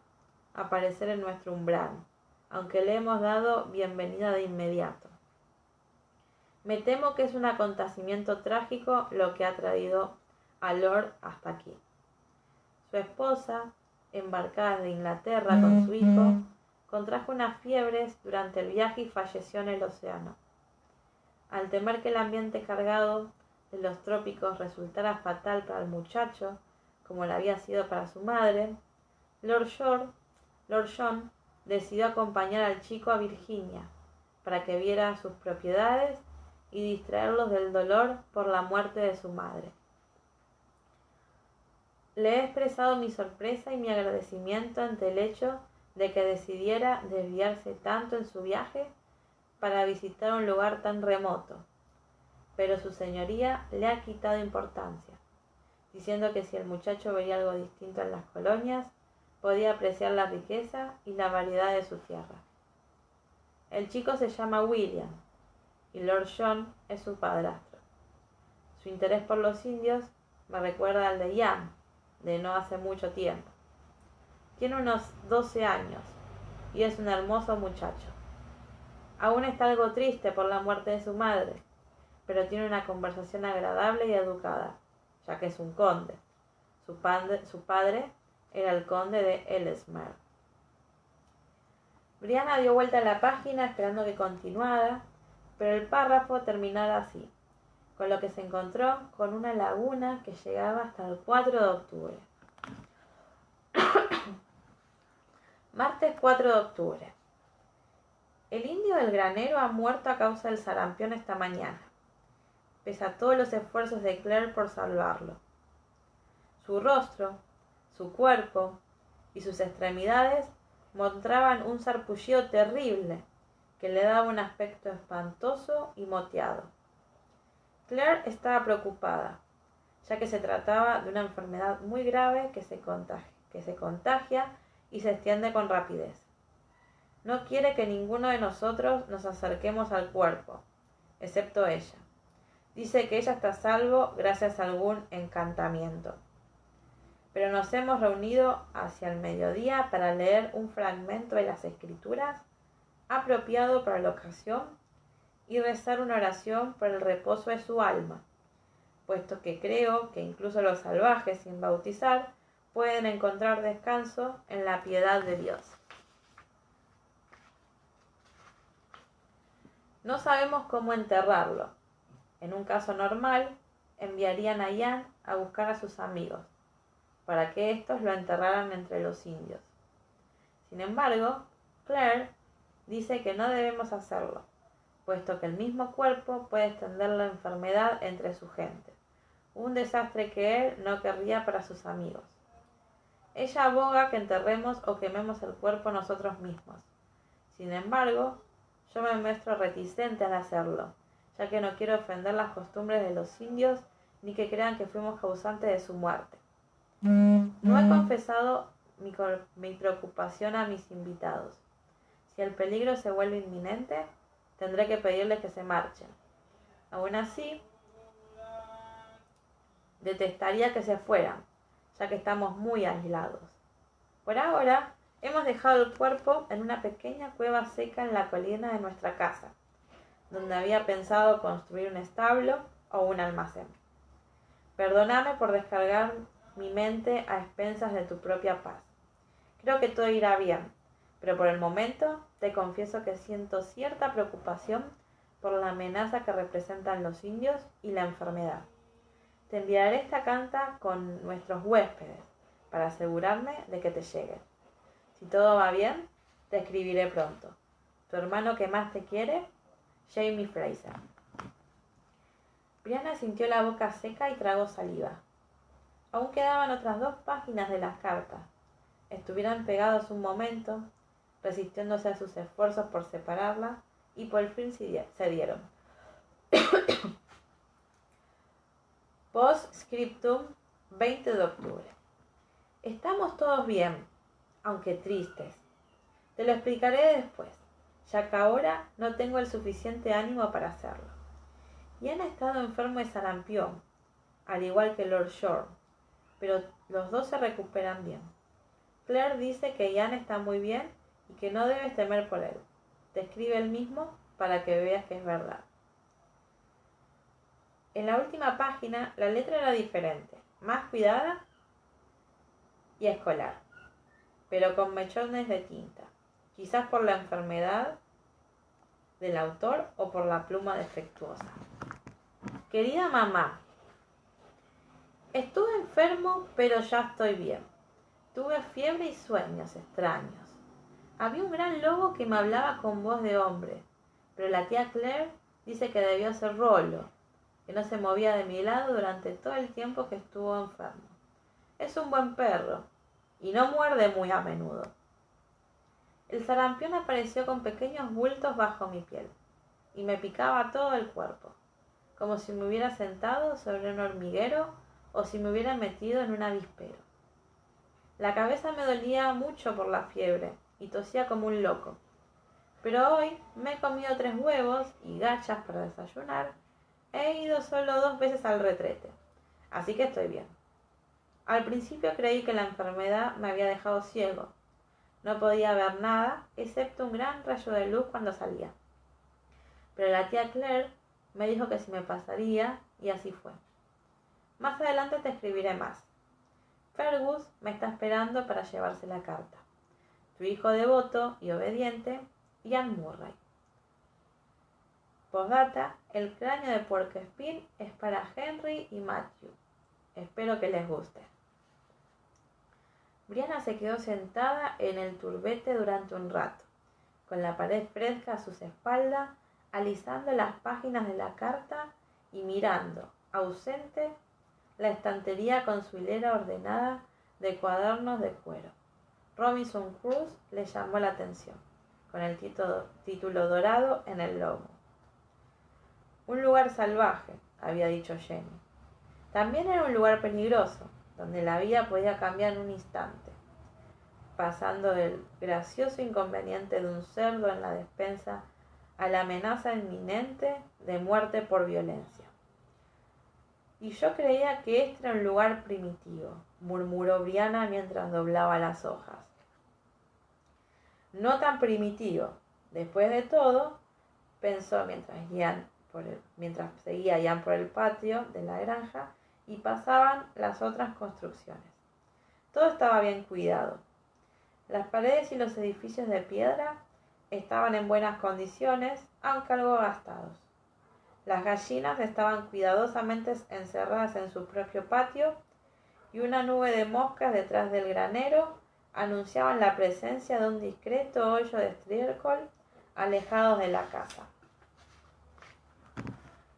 aparecer en nuestro umbral, aunque le hemos dado bienvenida de inmediato. Me temo que es un acontecimiento trágico lo que ha traído a Lord hasta aquí. Su esposa, embarcada de Inglaterra con su hijo, contrajo unas fiebres durante el viaje y falleció en el océano. Al temer que el ambiente cargado de los trópicos resultara fatal para el muchacho, como lo había sido para su madre, Lord John decidió acompañar al chico a Virginia para que viera sus propiedades y distraerlos del dolor por la muerte de su madre. Le he expresado mi sorpresa y mi agradecimiento ante el hecho de que decidiera desviarse tanto en su viaje para visitar un lugar tan remoto, pero su señoría le ha quitado importancia, diciendo que si el muchacho veía algo distinto en las colonias, podía apreciar la riqueza y la variedad de su tierra. El chico se llama William y Lord John es su padrastro. Su interés por los indios me recuerda al de Ian, de no hace mucho tiempo. Tiene unos 12 años y es un hermoso muchacho. Aún está algo triste por la muerte de su madre, pero tiene una conversación agradable y educada, ya que es un conde. Su padre era el conde de Ellesmere. Brianna dio vuelta a la página esperando que continuara, pero el párrafo terminara así, con lo que se encontró con una laguna que llegaba hasta el 4 de octubre. Martes 4 de octubre. El indio del granero ha muerto a causa del sarampión esta mañana, pese a todos los esfuerzos de Claire por salvarlo. Su rostro, su cuerpo y sus extremidades mostraban un sarpullido terrible que le daba un aspecto espantoso y moteado. Claire estaba preocupada, ya que se trataba de una enfermedad muy grave que se contagia y se extiende con rapidez. No quiere que ninguno de nosotros nos acerquemos al cuerpo, excepto ella. Dice que ella está a salvo gracias a algún encantamiento. Pero nos hemos reunido hacia el mediodía para leer un fragmento de las Escrituras apropiado para la ocasión y rezar una oración por el reposo de su alma, puesto que creo que incluso los salvajes sin bautizar pueden encontrar descanso en la piedad de Dios. No sabemos cómo enterrarlo. En un caso normal, enviarían a Ian a buscar a sus amigos, para que éstos lo enterraran entre los indios. Sin embargo, Claire dice que no debemos hacerlo, puesto que el mismo cuerpo puede extender la enfermedad entre su gente, un desastre que él no querría para sus amigos. Ella aboga que enterremos o quememos el cuerpo nosotros mismos. Sin embargo, yo me muestro reticente al hacerlo, ya que no quiero ofender las costumbres de los indios ni que crean que fuimos causantes de su muerte. No he confesado mi preocupación a mis invitados. Si el peligro se vuelve inminente, tendré que pedirles que se marchen. Aún así, detestaría que se fueran, ya que estamos muy aislados. Por ahora, hemos dejado el cuerpo en una pequeña cueva seca en la colina de nuestra casa, donde había pensado construir un establo o un almacén. Perdóname por descargar mi mente a expensas de tu propia paz. Creo que todo irá bien, pero por el momento te confieso que siento cierta preocupación por la amenaza que representan los indios y la enfermedad. Te enviaré esta carta con nuestros huéspedes para asegurarme de que te llegue. Si todo va bien, te escribiré pronto. Tu hermano que más te quiere, Jamie Fraser. Brianna sintió la boca seca y tragó saliva. Aún quedaban otras 2 páginas de las cartas. Estuvieron pegados un momento, resistiéndose a sus esfuerzos por separarla, y por fin cedieron. Post-scriptum, 20 de octubre. Estamos todos bien, aunque tristes. Te lo explicaré después, ya que ahora no tengo el suficiente ánimo para hacerlo. Ian ha estado enfermo de sarampión, al igual que Lord John, pero los dos se recuperan bien. Claire dice que Ian está muy bien y que no debes temer por él. Te escribe él mismo para que veas que es verdad. En la última página la letra era diferente, más cuidada y escolar, pero con mechones de tinta, quizás por la enfermedad del autor o por la pluma defectuosa. Querida mamá, Estuve enfermo, pero ya estoy bien. Tuve fiebre y sueños extraños. Había un gran lobo que me hablaba con voz de hombre, pero la tía Claire dice que debió ser Rolo, que no se movía de mi lado durante todo el tiempo que estuvo enfermo. Es un buen perro, y no muerde muy a menudo. El sarampión apareció con pequeños bultos bajo mi piel, y me picaba todo el cuerpo, como si me hubiera sentado sobre un hormiguero o si me hubiera metido en un avispero. La cabeza me dolía mucho por la fiebre y tosía como un loco. Pero hoy me he comido 3 huevos y gachas para desayunar. He ido solo 2 veces al retrete, así que estoy bien. Al principio creí que la enfermedad me había dejado ciego. No podía ver nada, excepto un gran rayo de luz cuando salía. Pero la tía Claire me dijo que si me pasaría, y así fue. Más adelante te escribiré más. Fergus me está esperando para llevarse la carta. Tu hijo devoto y obediente, Ian Murray. Postdata, el cráneo de puercoespín es para Henry y Matthew. Espero que les guste. Brianna se quedó sentada en el turbete durante un rato, con la pared fresca a sus espaldas, alisando las páginas de la carta y mirando, ausente, la estantería con su hilera ordenada de cuadernos de cuero. Robinson Crusoe le llamó la atención, con el título dorado en el lomo. Un lugar salvaje, había dicho Jenny. También era un lugar peligroso, donde la vida podía cambiar en un instante, pasando del gracioso inconveniente de un cerdo en la despensa a la amenaza inminente de muerte por violencia. Y yo creía que este era un lugar primitivo, murmuró Brianna mientras doblaba las hojas. No tan primitivo. Después de todo, pensó mientras seguía Ian por el patio de la granja y pasaban las otras construcciones. Todo estaba bien cuidado. Las paredes y los edificios de piedra estaban en buenas condiciones, aunque algo gastados. Las gallinas estaban cuidadosamente encerradas en su propio patio y una nube de moscas detrás del granero anunciaban la presencia de un discreto hoyo de estiércol alejados de la casa.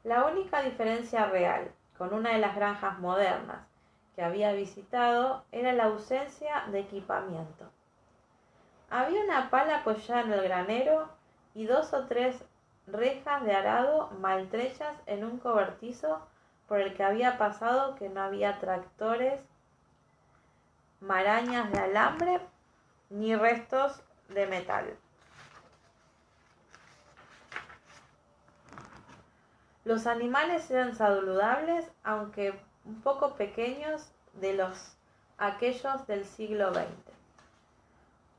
La única diferencia real con una de las granjas modernas que había visitado era la ausencia de equipamiento. Había una pala apoyada en el granero y 2 o 3 rejas de arado maltrechas en un cobertizo por el que había pasado que no había tractores, marañas de alambre ni restos de metal. Los animales eran saludables, aunque un poco pequeños de aquellos del siglo XX.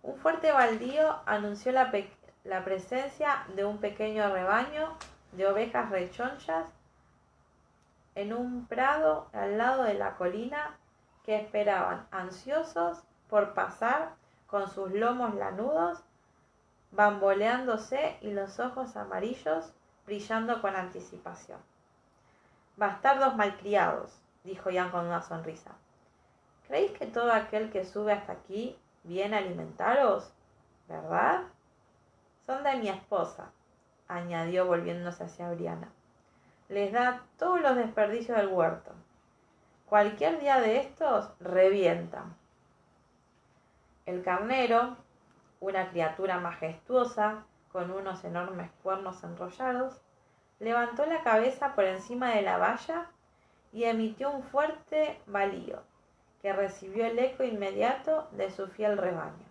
Un fuerte baldío anunció la presencia de un pequeño rebaño de ovejas rechonchas en un prado al lado de la colina que esperaban ansiosos por pasar con sus lomos lanudos, bamboleándose y los ojos amarillos brillando con anticipación. Bastardos malcriados, dijo Ian con una sonrisa. ¿Creéis que todo aquel que sube hasta aquí viene a alimentaros? ¿Verdad? Son de mi esposa, añadió volviéndose hacia Brianna. Les da todos los desperdicios del huerto. Cualquier día de estos revientan. El carnero, una criatura majestuosa con unos enormes cuernos enrollados, levantó la cabeza por encima de la valla y emitió un fuerte balío que recibió el eco inmediato de su fiel rebaño.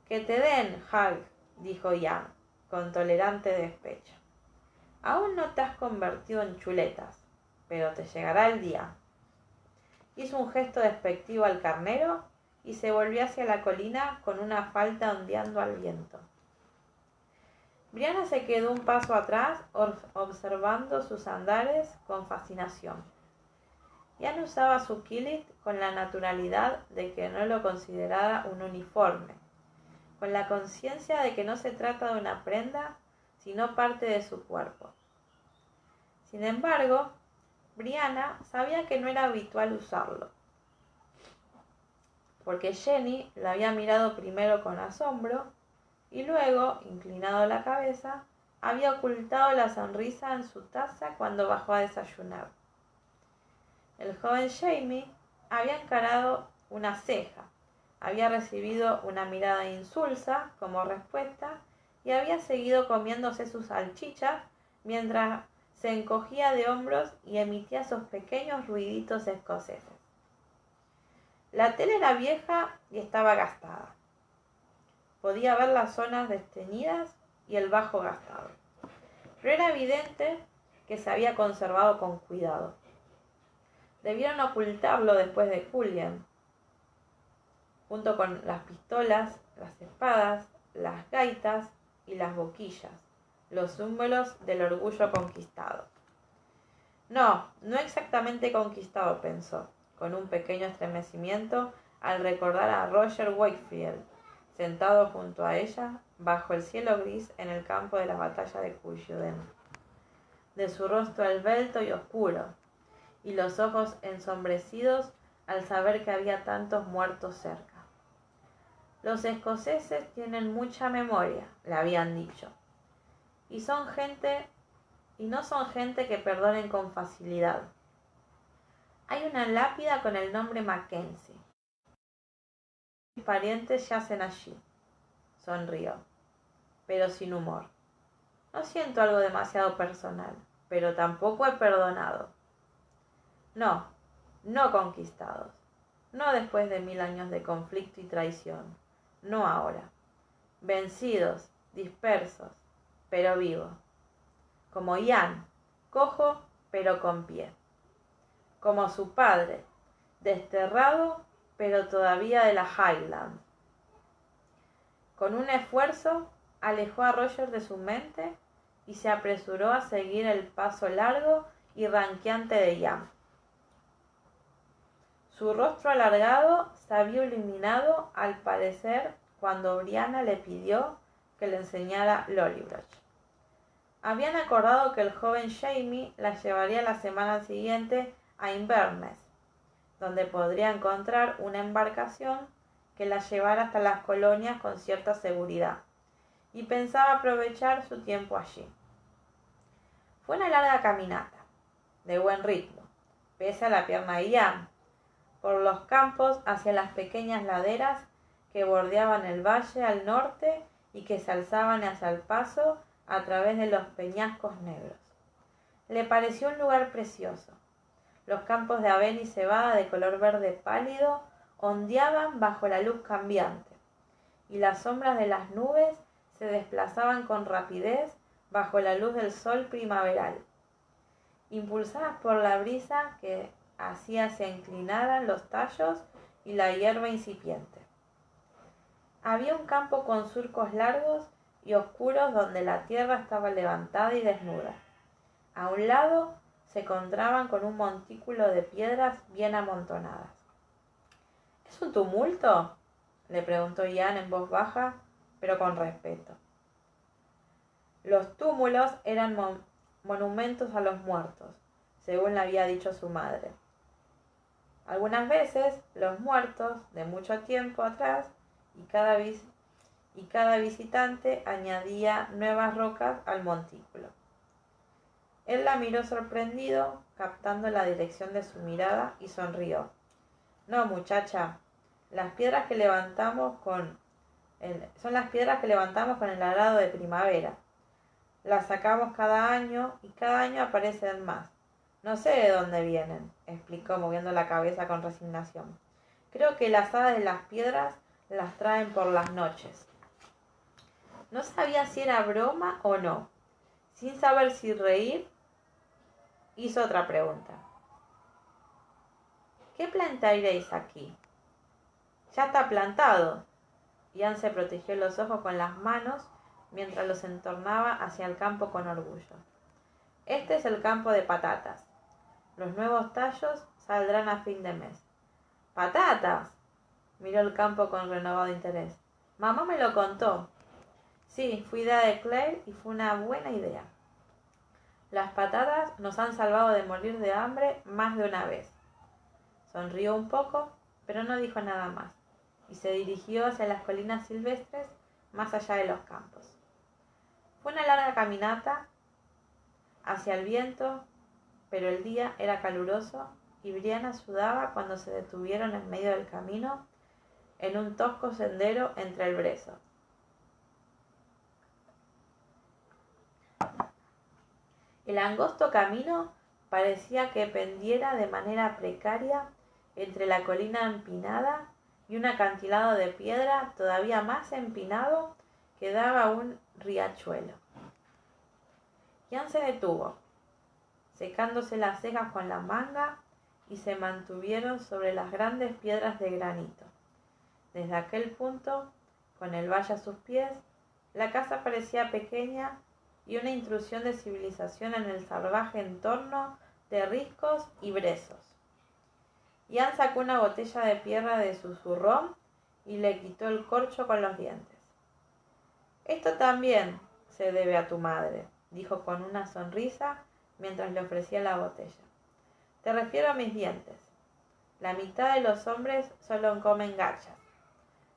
Que te den, Hug, dijo Ian, con tolerante despecho. Aún no te has convertido en chuletas, pero te llegará el día. Hizo un gesto despectivo al carnero y se volvió hacia la colina con una falda ondeando al viento. Brianna se quedó un paso atrás observando sus andares con fascinación. Ian usaba su killit con la naturalidad de que no lo considerara un uniforme, con la conciencia de que no se trata de una prenda, sino parte de su cuerpo. Sin embargo, Brianna sabía que no era habitual usarlo, porque Jenny la había mirado primero con asombro y luego, inclinado la cabeza, había ocultado la sonrisa en su taza cuando bajó a desayunar. El joven Jamie había encarado una ceja, había recibido una mirada insulsa como respuesta y había seguido comiéndose sus salchichas mientras se encogía de hombros y emitía esos pequeños ruiditos escoceses. La tela era vieja y estaba gastada. Podía ver las zonas desteñidas y el bajo gastado, pero era evidente que se había conservado con cuidado. Debieron ocultarlo después de Julian, junto con las pistolas, las espadas, las gaitas y las boquillas, los símbolos del orgullo conquistado. No, no exactamente conquistado, pensó, con un pequeño estremecimiento al recordar a Roger Wakefield, sentado junto a ella, bajo el cielo gris en el campo de la batalla de Culloden. De su rostro esbelto y oscuro, y los ojos ensombrecidos al saber que había tantos muertos cerca. Los escoceses tienen mucha memoria, le habían dicho, y no son gente que perdonen con facilidad. Hay una lápida con el nombre Mackenzie. Mis parientes yacen allí, sonrió, pero sin humor. No siento algo demasiado personal, pero tampoco he perdonado. No, no conquistados, no después de 1000 años de conflicto y traición, no ahora. Vencidos, dispersos, pero vivos. Como Ian, cojo pero con pie. Como su padre, desterrado pero todavía de la Highland. Con un esfuerzo alejó a Roger de su mente y se apresuró a seguir el paso largo y ranqueante de Ian. Su rostro alargado se había iluminado al parecer cuando Brianna le pidió que le enseñara Lollybrooch. Habían acordado que el joven Jamie la llevaría la semana siguiente a Inverness, donde podría encontrar una embarcación que la llevara hasta las colonias con cierta seguridad, y pensaba aprovechar su tiempo allí. Fue una larga caminata, de buen ritmo, pese a la pierna de Ian, por los campos hacia las pequeñas laderas que bordeaban el valle al norte y que se alzaban hacia el paso a través de los peñascos negros. Le pareció un lugar precioso. Los campos de avena y cebada de color verde pálido ondeaban bajo la luz cambiante, y las sombras de las nubes se desplazaban con rapidez bajo la luz del sol primaveral, impulsadas por la brisa que hacía se inclinaran los tallos y la hierba incipiente. Había un campo con surcos largos y oscuros donde la tierra estaba levantada y desnuda. A un lado se encontraban con un montículo de piedras bien amontonadas. ¿Es un tumulto?, le preguntó Ian en voz baja, pero con respeto. Los túmulos eran monumentos a los muertos, según le había dicho su madre. Algunas veces los muertos de mucho tiempo atrás y cada visitante añadía nuevas rocas al montículo. Él la miró sorprendido, captando la dirección de su mirada, y sonrió. No, muchacha, las piedras que levantamos son las piedras que levantamos con el arado de primavera. Las sacamos cada año y cada año aparecen más. No sé de dónde vienen, explicó moviendo la cabeza con resignación. Creo que las hadas de las piedras las traen por las noches. No sabía si era broma o no. Sin saber si reír, hizo otra pregunta. ¿Qué plantaréis aquí? Ya está plantado. Ian se protegió los ojos con las manos mientras los entornaba hacia el campo con orgullo. Este es el campo de patatas. Los nuevos tallos saldrán a fin de mes. ¡Patatas! Miró el campo con renovado interés. Mamá me lo contó. Sí, fui idea de Claire y fue una buena idea. Las patatas nos han salvado de morir de hambre más de una vez. Sonrió un poco, pero no dijo nada más, y se dirigió hacia las colinas silvestres más allá de los campos. Fue una larga caminata hacia el viento, pero el día era caluroso y Brianna sudaba cuando se detuvieron en medio del camino en un tosco sendero entre el brezo. El angosto camino parecía que pendiera de manera precaria entre la colina empinada y un acantilado de piedra todavía más empinado que daba a un riachuelo. Jan se detuvo, secándose las cejas con la manga, y se mantuvieron sobre las grandes piedras de granito. Desde aquel punto, con el valle a sus pies, la casa parecía pequeña y una intrusión de civilización en el salvaje entorno de riscos y brezos. Jan sacó una botella de piedra de su zurrón y le quitó el corcho con los dientes. Esto también se debe a tu madre, dijo con una sonrisa mientras le ofrecía la botella. Te refiero a mis dientes. La mitad de los hombres solo comen gachas.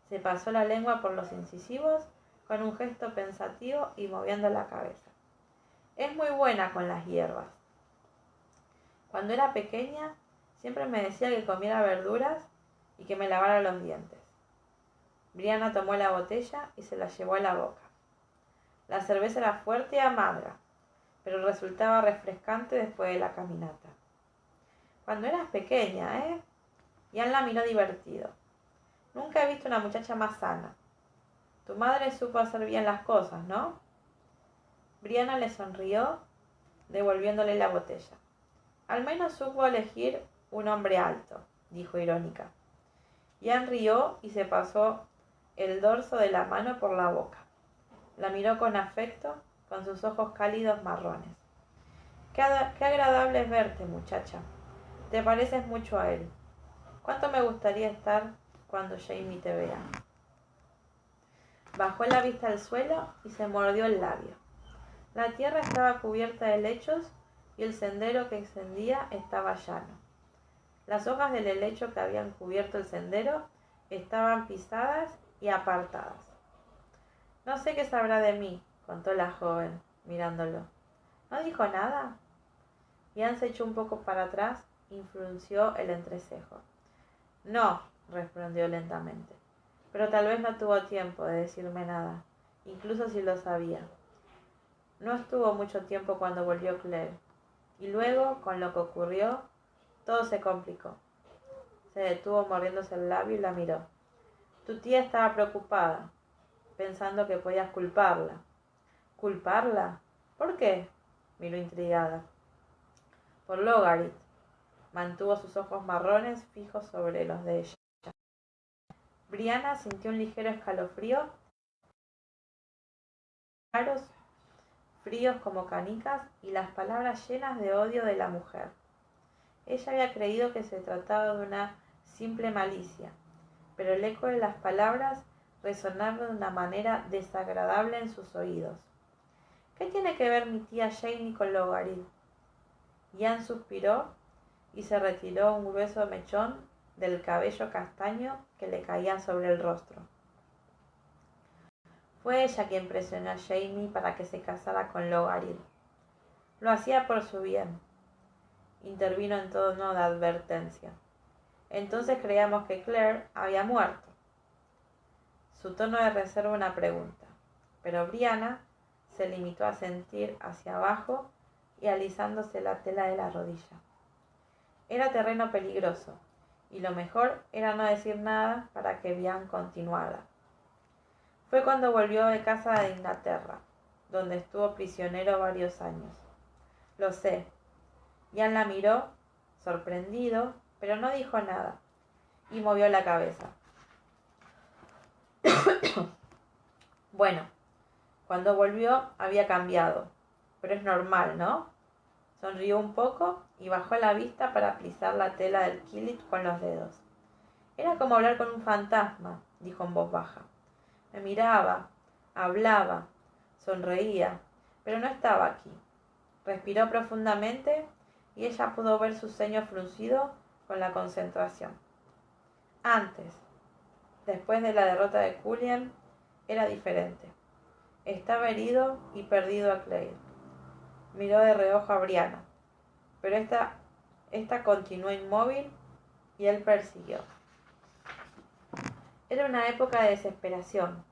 Se pasó la lengua por los incisivos con un gesto pensativo y moviendo la cabeza. Es muy buena con las hierbas. Cuando era pequeña, siempre me decía que comiera verduras y que me lavara los dientes. Brianna tomó la botella y se la llevó a la boca. La cerveza era fuerte y amarga, pero resultaba refrescante después de la caminata. Cuando eras pequeña, ¿eh? Jan la miró divertido. Nunca he visto una muchacha más sana. Tu madre supo hacer bien las cosas, ¿no? Brianna le sonrió, devolviéndole la botella. Al menos supo elegir un hombre alto, dijo irónica. Jan rió y se pasó el dorso de la mano por la boca. La miró con afecto, con sus ojos cálidos marrones. Qué agradable es verte, muchacha. Te pareces mucho a él. ¿Cuánto me gustaría estar cuando Jamie te vea? Bajó la vista al suelo y se mordió el labio. La tierra estaba cubierta de helechos y el sendero que extendía estaba llano. Las hojas del helecho que habían cubierto el sendero estaban pisadas y apartadas. No sé qué sabrá de mí, contó la joven, mirándolo. ¿No dijo nada? Jan se echó un poco para atrás y frunció el entrecejo. No, respondió lentamente, pero tal vez no tuvo tiempo de decirme nada, incluso si lo sabía. No estuvo mucho tiempo cuando volvió Claire, y luego, con lo que ocurrió, todo se complicó. Se detuvo mordiéndose el labio y la miró. Tu tía estaba preocupada, pensando que podías culparla. ¿Culparla? ¿Por qué? Miró intrigada. Por Logarit. Mantuvo sus ojos marrones fijos sobre los de ella. Brianna sintió un ligero escalofrío, claros, fríos como canicas, y las palabras llenas de odio de la mujer. Ella había creído que se trataba de una simple malicia, pero el eco de las palabras resonaba de una manera desagradable en sus oídos. ¿Qué tiene que ver mi tía Jamie con Logarit? Jan suspiró y se retiró un grueso mechón del cabello castaño que le caía sobre el rostro. Fue ella quien presionó a Jamie para que se casara con Logarit. Lo hacía por su bien. Intervino en tono de advertencia. Entonces creíamos que Claire había muerto. Su tono de reserva una pregunta, pero Brianna se limitó a sentir hacia abajo y alisándose la tela de la rodilla. Era terreno peligroso, y lo mejor era no decir nada para que Bian continuara. Fue cuando volvió de casa de Inglaterra, donde estuvo prisionero varios años. Lo sé. Jan la miró, sorprendido, pero no dijo nada, y movió la cabeza. Bueno, cuando volvió había cambiado, pero es normal, ¿no? Sonrió un poco y bajó la vista para alisar la tela del kilt con los dedos. Era como hablar con un fantasma, dijo en voz baja. Me miraba, hablaba, sonreía, pero no estaba aquí. Respiró profundamente y ella pudo ver su ceño fruncido con la concentración. Antes, después de la derrota de Cullinan, era diferente. Estaba herido y perdido a Claire. Miró de reojo a Brianna, pero esta continuó inmóvil y él persiguió. Era una época de desesperación.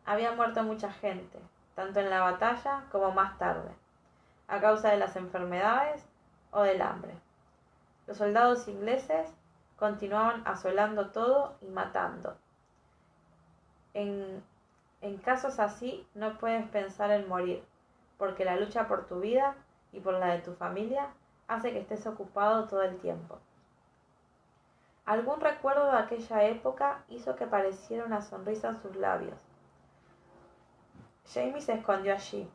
Había muerto mucha gente, tanto en la batalla como más tarde, a causa de las enfermedades o del hambre. Los soldados ingleses continuaban asolando todo y matando. En casos así no puedes pensar en morir, porque la lucha por tu vida y por la de tu familia hace que estés ocupado todo el tiempo. Algún recuerdo de aquella época hizo que pareciera una sonrisa en sus labios. Jamie se escondió allí,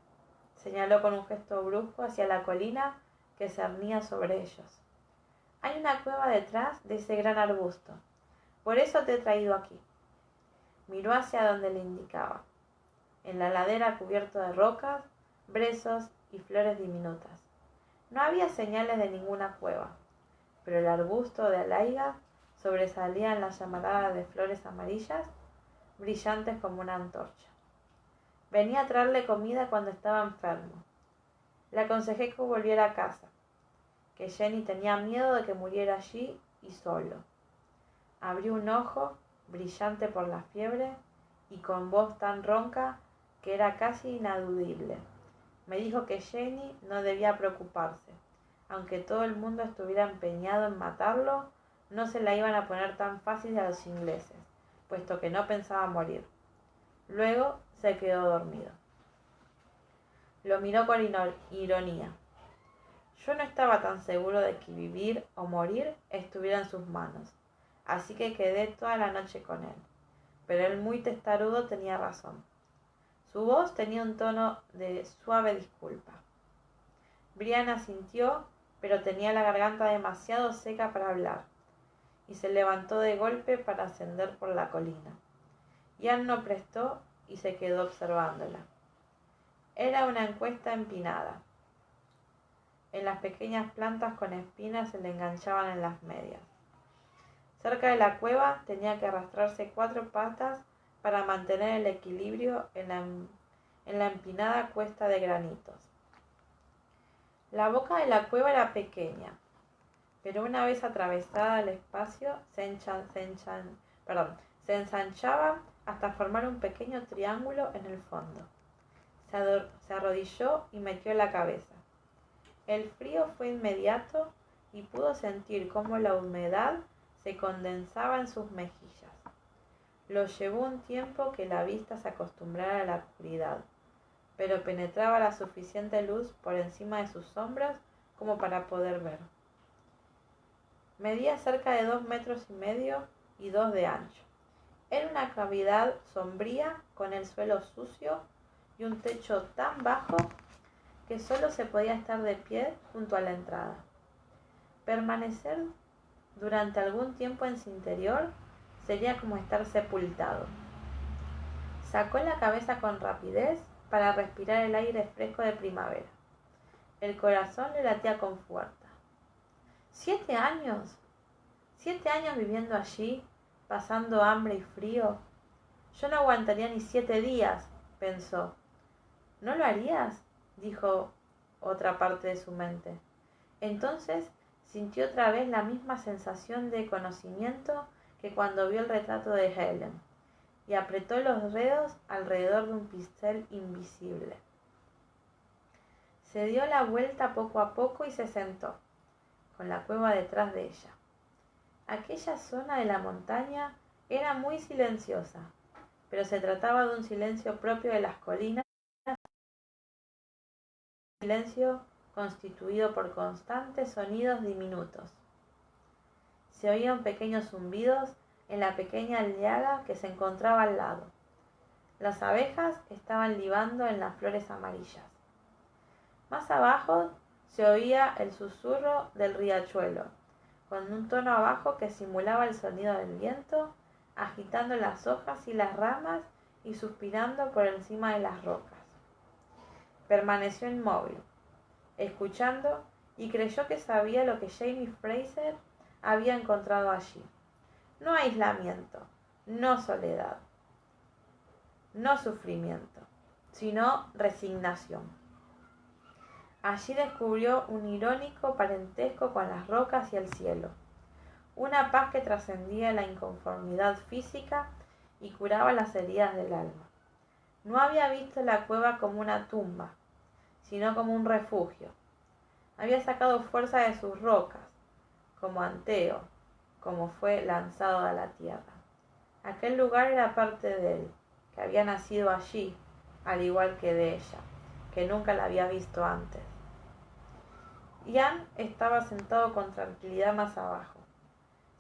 señaló con un gesto brusco hacia la colina que cernía sobre ellos. Hay una cueva detrás de ese gran arbusto. Por eso te he traído aquí. Miró hacia donde le indicaba. En la ladera cubierto de rocas, brezos y flores diminutas. No había señales de ninguna cueva, pero el arbusto de alaiga sobresalía en las llamaradas de flores amarillas, brillantes como una antorcha. Venía a traerle comida cuando estaba enfermo. Le aconsejé que volviera a casa, que Jenny tenía miedo de que muriera allí y solo. Abrió un ojo, brillante por la fiebre, y con voz tan ronca que era casi inaudible. Me dijo que Jenny no debía preocuparse. Aunque todo el mundo estuviera empeñado en matarlo, no se la iban a poner tan fácil a los ingleses, puesto que no pensaba morir. Luego se quedó dormido. Lo miró con ironía. Yo no estaba tan seguro de que vivir o morir estuviera en sus manos, así que quedé toda la noche con él. Pero el muy testarudo tenía razón. Su voz tenía un tono de suave disculpa. Brianna sintió, pero tenía la garganta demasiado seca para hablar, y se levantó de golpe para ascender por la colina. Ian no prestó y se quedó observándola. Era una encuesta empinada. En las pequeñas plantas con espinas se le enganchaban en las medias. Cerca de la cueva tenía que arrastrarse 4 patas para mantener el equilibrio en la empinada cuesta de granitos. La boca de la cueva era pequeña, pero una vez atravesada el espacio se ensanchaba hasta formar un pequeño triángulo en el fondo. Se arrodilló y metió la cabeza. El frío fue inmediato y pudo sentir cómo la humedad se condensaba en sus mejillas. Lo llevó un tiempo que la vista se acostumbrara a la oscuridad, pero penetraba la suficiente luz por encima de sus hombros como para poder ver. Medía cerca de 2,5 metros y 2 de ancho. Era una cavidad sombría con el suelo sucio y un techo tan bajo que solo se podía estar de pie junto a la entrada. Permanecer durante algún tiempo en su interior sería como estar sepultado. Sacó la cabeza con rapidez para respirar el aire fresco de primavera. El corazón le latía con fuerza. 7 años. 7 años viviendo allí, pasando hambre y frío. Yo no aguantaría ni 7 días, pensó. ¿No lo harías?, dijo otra parte de su mente. Entonces sintió otra vez la misma sensación de conocimiento que cuando vio el retrato de Helen, y apretó los dedos alrededor de un pincel invisible. Se dio la vuelta poco a poco y se sentó, con la cueva detrás de ella. Aquella zona de la montaña era muy silenciosa, pero se trataba de un silencio propio de las colinas, un silencio constituido por constantes sonidos diminutos. Se oían pequeños zumbidos en la pequeña llaga que se encontraba al lado. Las abejas estaban libando en las flores amarillas. Más abajo se oía el susurro del riachuelo, con un tono abajo que simulaba el sonido del viento, agitando las hojas y las ramas y suspirando por encima de las rocas. Permaneció inmóvil. escuchando, y creyó que sabía lo que Jamie Fraser había encontrado allí. No aislamiento, no soledad, no sufrimiento, sino resignación. Allí descubrió un irónico parentesco con las rocas y el cielo, una paz que trascendía la inconformidad física y curaba las heridas del alma. No había visto la cueva como una tumba, sino como un refugio. Había sacado fuerza de sus rocas, como Anteo, como fue lanzado a la tierra. Aquel lugar era parte de él, que había nacido allí, al igual que de ella, que nunca la había visto antes. Ian estaba sentado con tranquilidad más abajo.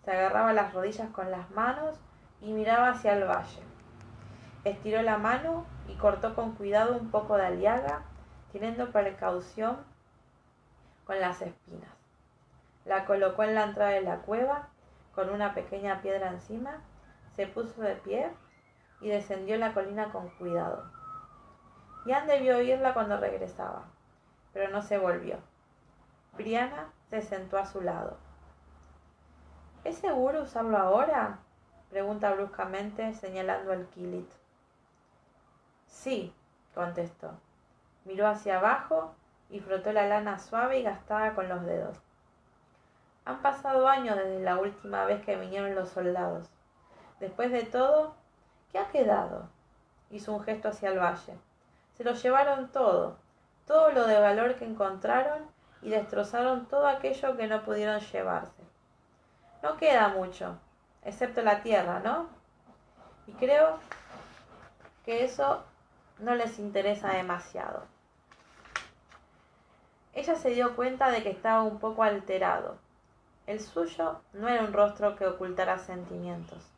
Se agarraba las rodillas con las manos y miraba hacia el valle. Estiró la mano y cortó con cuidado un poco de aliaga, teniendo precaución con las espinas. La colocó en la entrada de la cueva, con una pequeña piedra encima, se puso de pie y descendió la colina con cuidado. Ian debió oírla cuando regresaba, pero no se volvió. Brianna se sentó a su lado. ¿Es seguro usarlo ahora?, pregunta bruscamente, señalando el Kilit. Sí, contestó. Miró hacia abajo y frotó la lana suave y gastada con los dedos. Han pasado años desde la última vez que vinieron los soldados. Después de todo, ¿qué ha quedado? Hizo un gesto hacia el valle. Se lo llevaron todo, todo lo de valor que encontraron, y destrozaron todo aquello que no pudieron llevarse. No queda mucho, excepto la tierra, ¿no? Y creo que eso no les interesa demasiado. Ella se dio cuenta de que estaba un poco alterado. El suyo no era un rostro que ocultara sentimientos.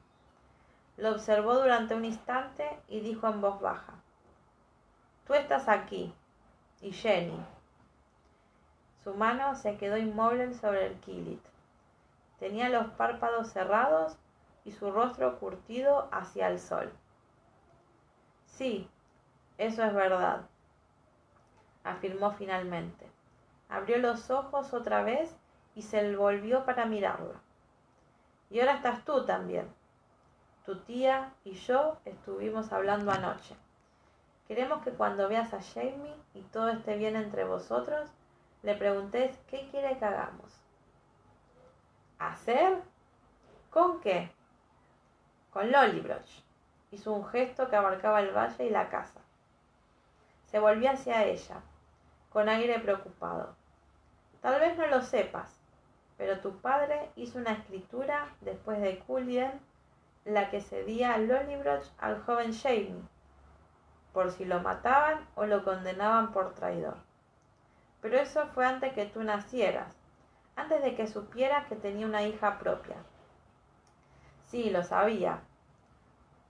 Lo observó durante un instante y dijo en voz baja: Tú estás aquí, y Jenny. Su mano se quedó inmóvil sobre el Kilit. Tenía los párpados cerrados y su rostro curtido hacia el sol. Sí, eso es verdad, afirmó finalmente. Abrió los ojos otra vez y se volvió para mirarla. Y ahora estás tú también. Tu tía y yo estuvimos hablando anoche. Queremos que cuando veas a Jamie y todo esté bien entre vosotros, le preguntes qué quiere que hagamos. ¿Hacer? ¿Con qué? Con Lollybroch. Hizo un gesto que abarcaba el valle y la casa. Se volvió hacia ella, con aire preocupado. Tal vez no lo sepas, pero tu padre hizo una escritura después de Culligan, la que cedía a Lollybroch al joven Jamie, por si lo mataban o lo condenaban por traidor. Pero eso fue antes que tú nacieras, antes de que supieras que tenía una hija propia. Sí, lo sabía.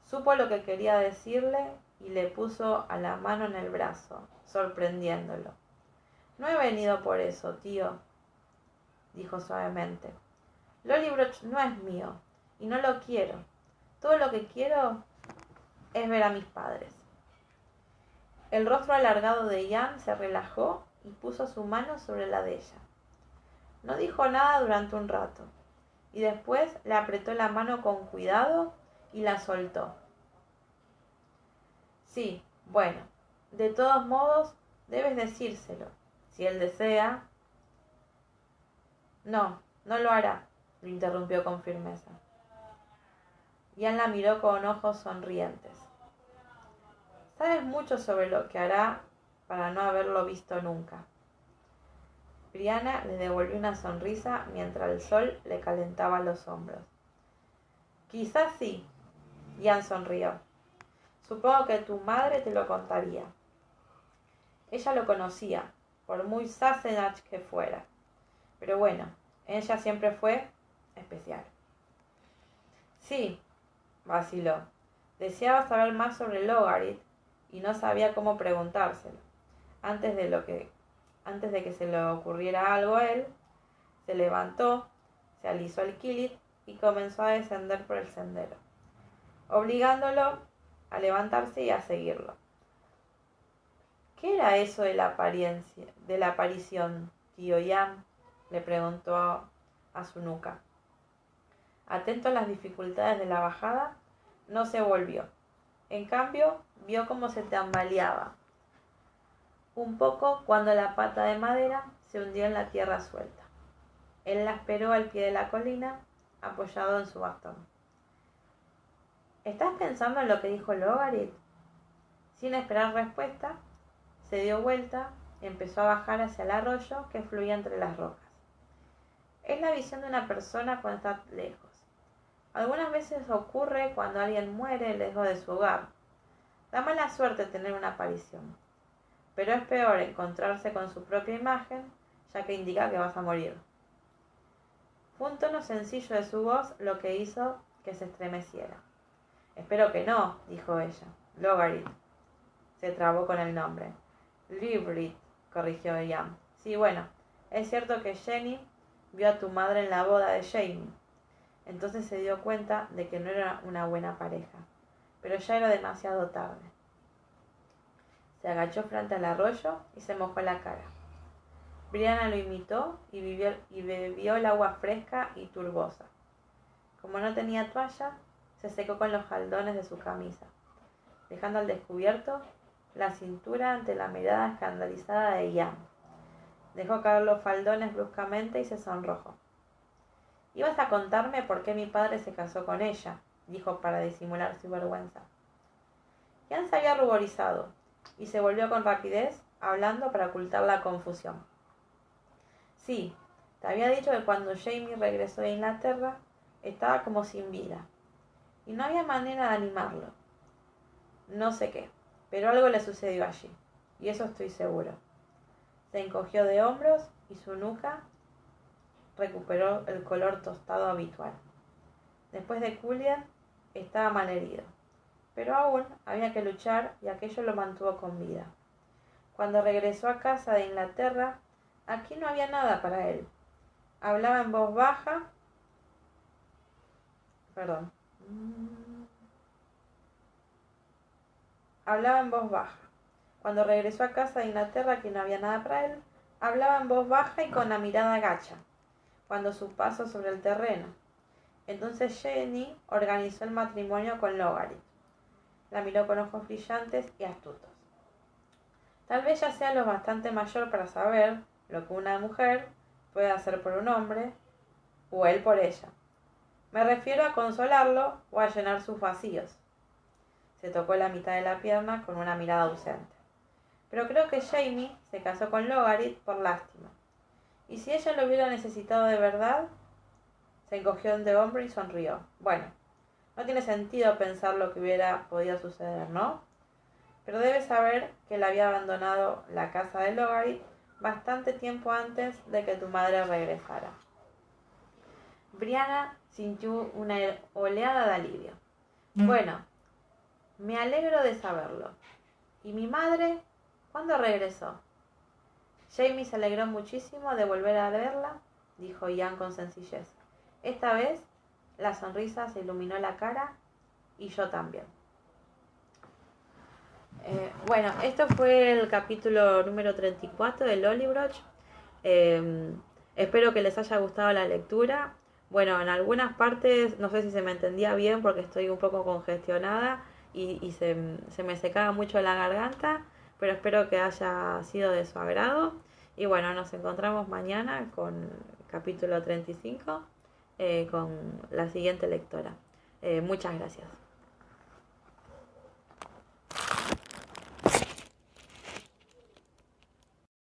Supo lo que quería decirle y le puso a la mano en el brazo, sorprendiéndolo. No he venido por eso, tío, dijo suavemente. Lollybroch no es mío y no lo quiero. Todo lo que quiero es ver a mis padres. El rostro alargado de Ian se relajó y puso su mano sobre la de ella. No dijo nada durante un rato, y después le apretó la mano con cuidado y la soltó. Sí, bueno, de todos modos, debes decírselo, si él desea. No, no lo hará, lo interrumpió con firmeza. Ian la miró con ojos sonrientes. Sabes mucho sobre lo que hará para no haberlo visto nunca. Brianna le devolvió una sonrisa mientras el sol le calentaba los hombros. Quizás sí, Ian sonrió. Supongo que tu madre te lo contaría. Ella lo conocía, por muy Sassenach que fuera. Pero bueno, ella siempre fue especial. Sí, vaciló. Deseaba saber más sobre Logarit y no sabía cómo preguntárselo. Antes de que se le ocurriera algo a él, se levantó, se alisó el Kilit y comenzó a descender por el sendero, obligándolo a levantarse y a seguirlo. ¿Qué era eso de la aparición, tío Ian? Le preguntó a su nuca. Atento a las dificultades de la bajada, no se volvió. En cambio, vio cómo se tambaleaba un poco cuando la pata de madera se hundió en la tierra suelta. Él la esperó al pie de la colina, apoyado en su bastón. ¿Estás pensando en lo que dijo Logarit? Sin esperar respuesta, se dio vuelta y empezó a bajar hacia el arroyo que fluía entre las rocas. Es la visión de una persona cuando está lejos. Algunas veces ocurre cuando alguien muere lejos de su hogar. Da mala suerte tener una aparición, pero es peor encontrarse con su propia imagen, ya que indica que vas a morir. Fue un tono sencillo de su voz lo que hizo que se estremeciera. Espero que no, dijo ella. Logarit. Se trabó con el nombre. Librit, corrigió Ian. Sí, bueno, es cierto que Jenny vio a tu madre en la boda de Jamie. Entonces se dio cuenta de que no era una buena pareja, pero ya era demasiado tarde. Se agachó frente al arroyo y se mojó la cara. Brianna lo imitó y bebió el agua fresca y turbosa. Como no tenía toalla, se secó con los faldones de su camisa, dejando al descubierto la cintura ante la mirada escandalizada de Ian. Dejó caer los faldones bruscamente y se sonrojó. «Ibas a contarme por qué mi padre se casó con ella», dijo para disimular su vergüenza. Ian se había ruborizado y se volvió con rapidez, hablando para ocultar la confusión. «Sí, te había dicho que cuando Jamie regresó de Inglaterra estaba como sin vida, y no había manera de animarlo. No sé qué, pero algo le sucedió allí, y eso estoy seguro». Se encogió de hombros y su nuca recuperó el color tostado habitual. Después de Julian, estaba malherido, pero aún había que luchar y aquello lo mantuvo con vida. Cuando regresó a casa de Inglaterra, aquí no había nada para él. Hablaba en voz baja. Hablaba en voz baja. Cuando regresó a casa de Inglaterra, aquí no había nada para él. Hablaba en voz baja y con la mirada gacha, cuando su paso sobre el terreno. Entonces Jenny organizó el matrimonio con Logarit. La miró con ojos brillantes y astutos. Tal vez ya sea lo bastante mayor para saber lo que una mujer puede hacer por un hombre, o él por ella. Me refiero a consolarlo o a llenar sus vacíos. Se tocó la mitad de la pierna con una mirada ausente. Pero creo que Jamie se casó con Logarit por lástima. ¿Y si ella lo hubiera necesitado de verdad? Se encogió de hombro y sonrió. Bueno, no tiene sentido pensar lo que hubiera podido suceder, ¿no? Pero debes saber que él había abandonado la casa de Logarit bastante tiempo antes de que tu madre regresara. Brianna sintió una oleada de alivio. Bueno, me alegro de saberlo. ¿Y mi madre? ¿Cuándo regresó? Jamie se alegró muchísimo de volver a verla, dijo Ian con sencillez. Esta vez la sonrisa se iluminó la cara y yo también. Bueno, esto fue el capítulo número 34 de Lollybroch. Espero que les haya gustado la lectura. Bueno, en algunas partes no sé si se me entendía bien porque estoy un poco congestionada y se me secaba mucho la garganta, pero espero que haya sido de su agrado. Y bueno, nos encontramos mañana con capítulo 35 con la siguiente lectora. Muchas gracias.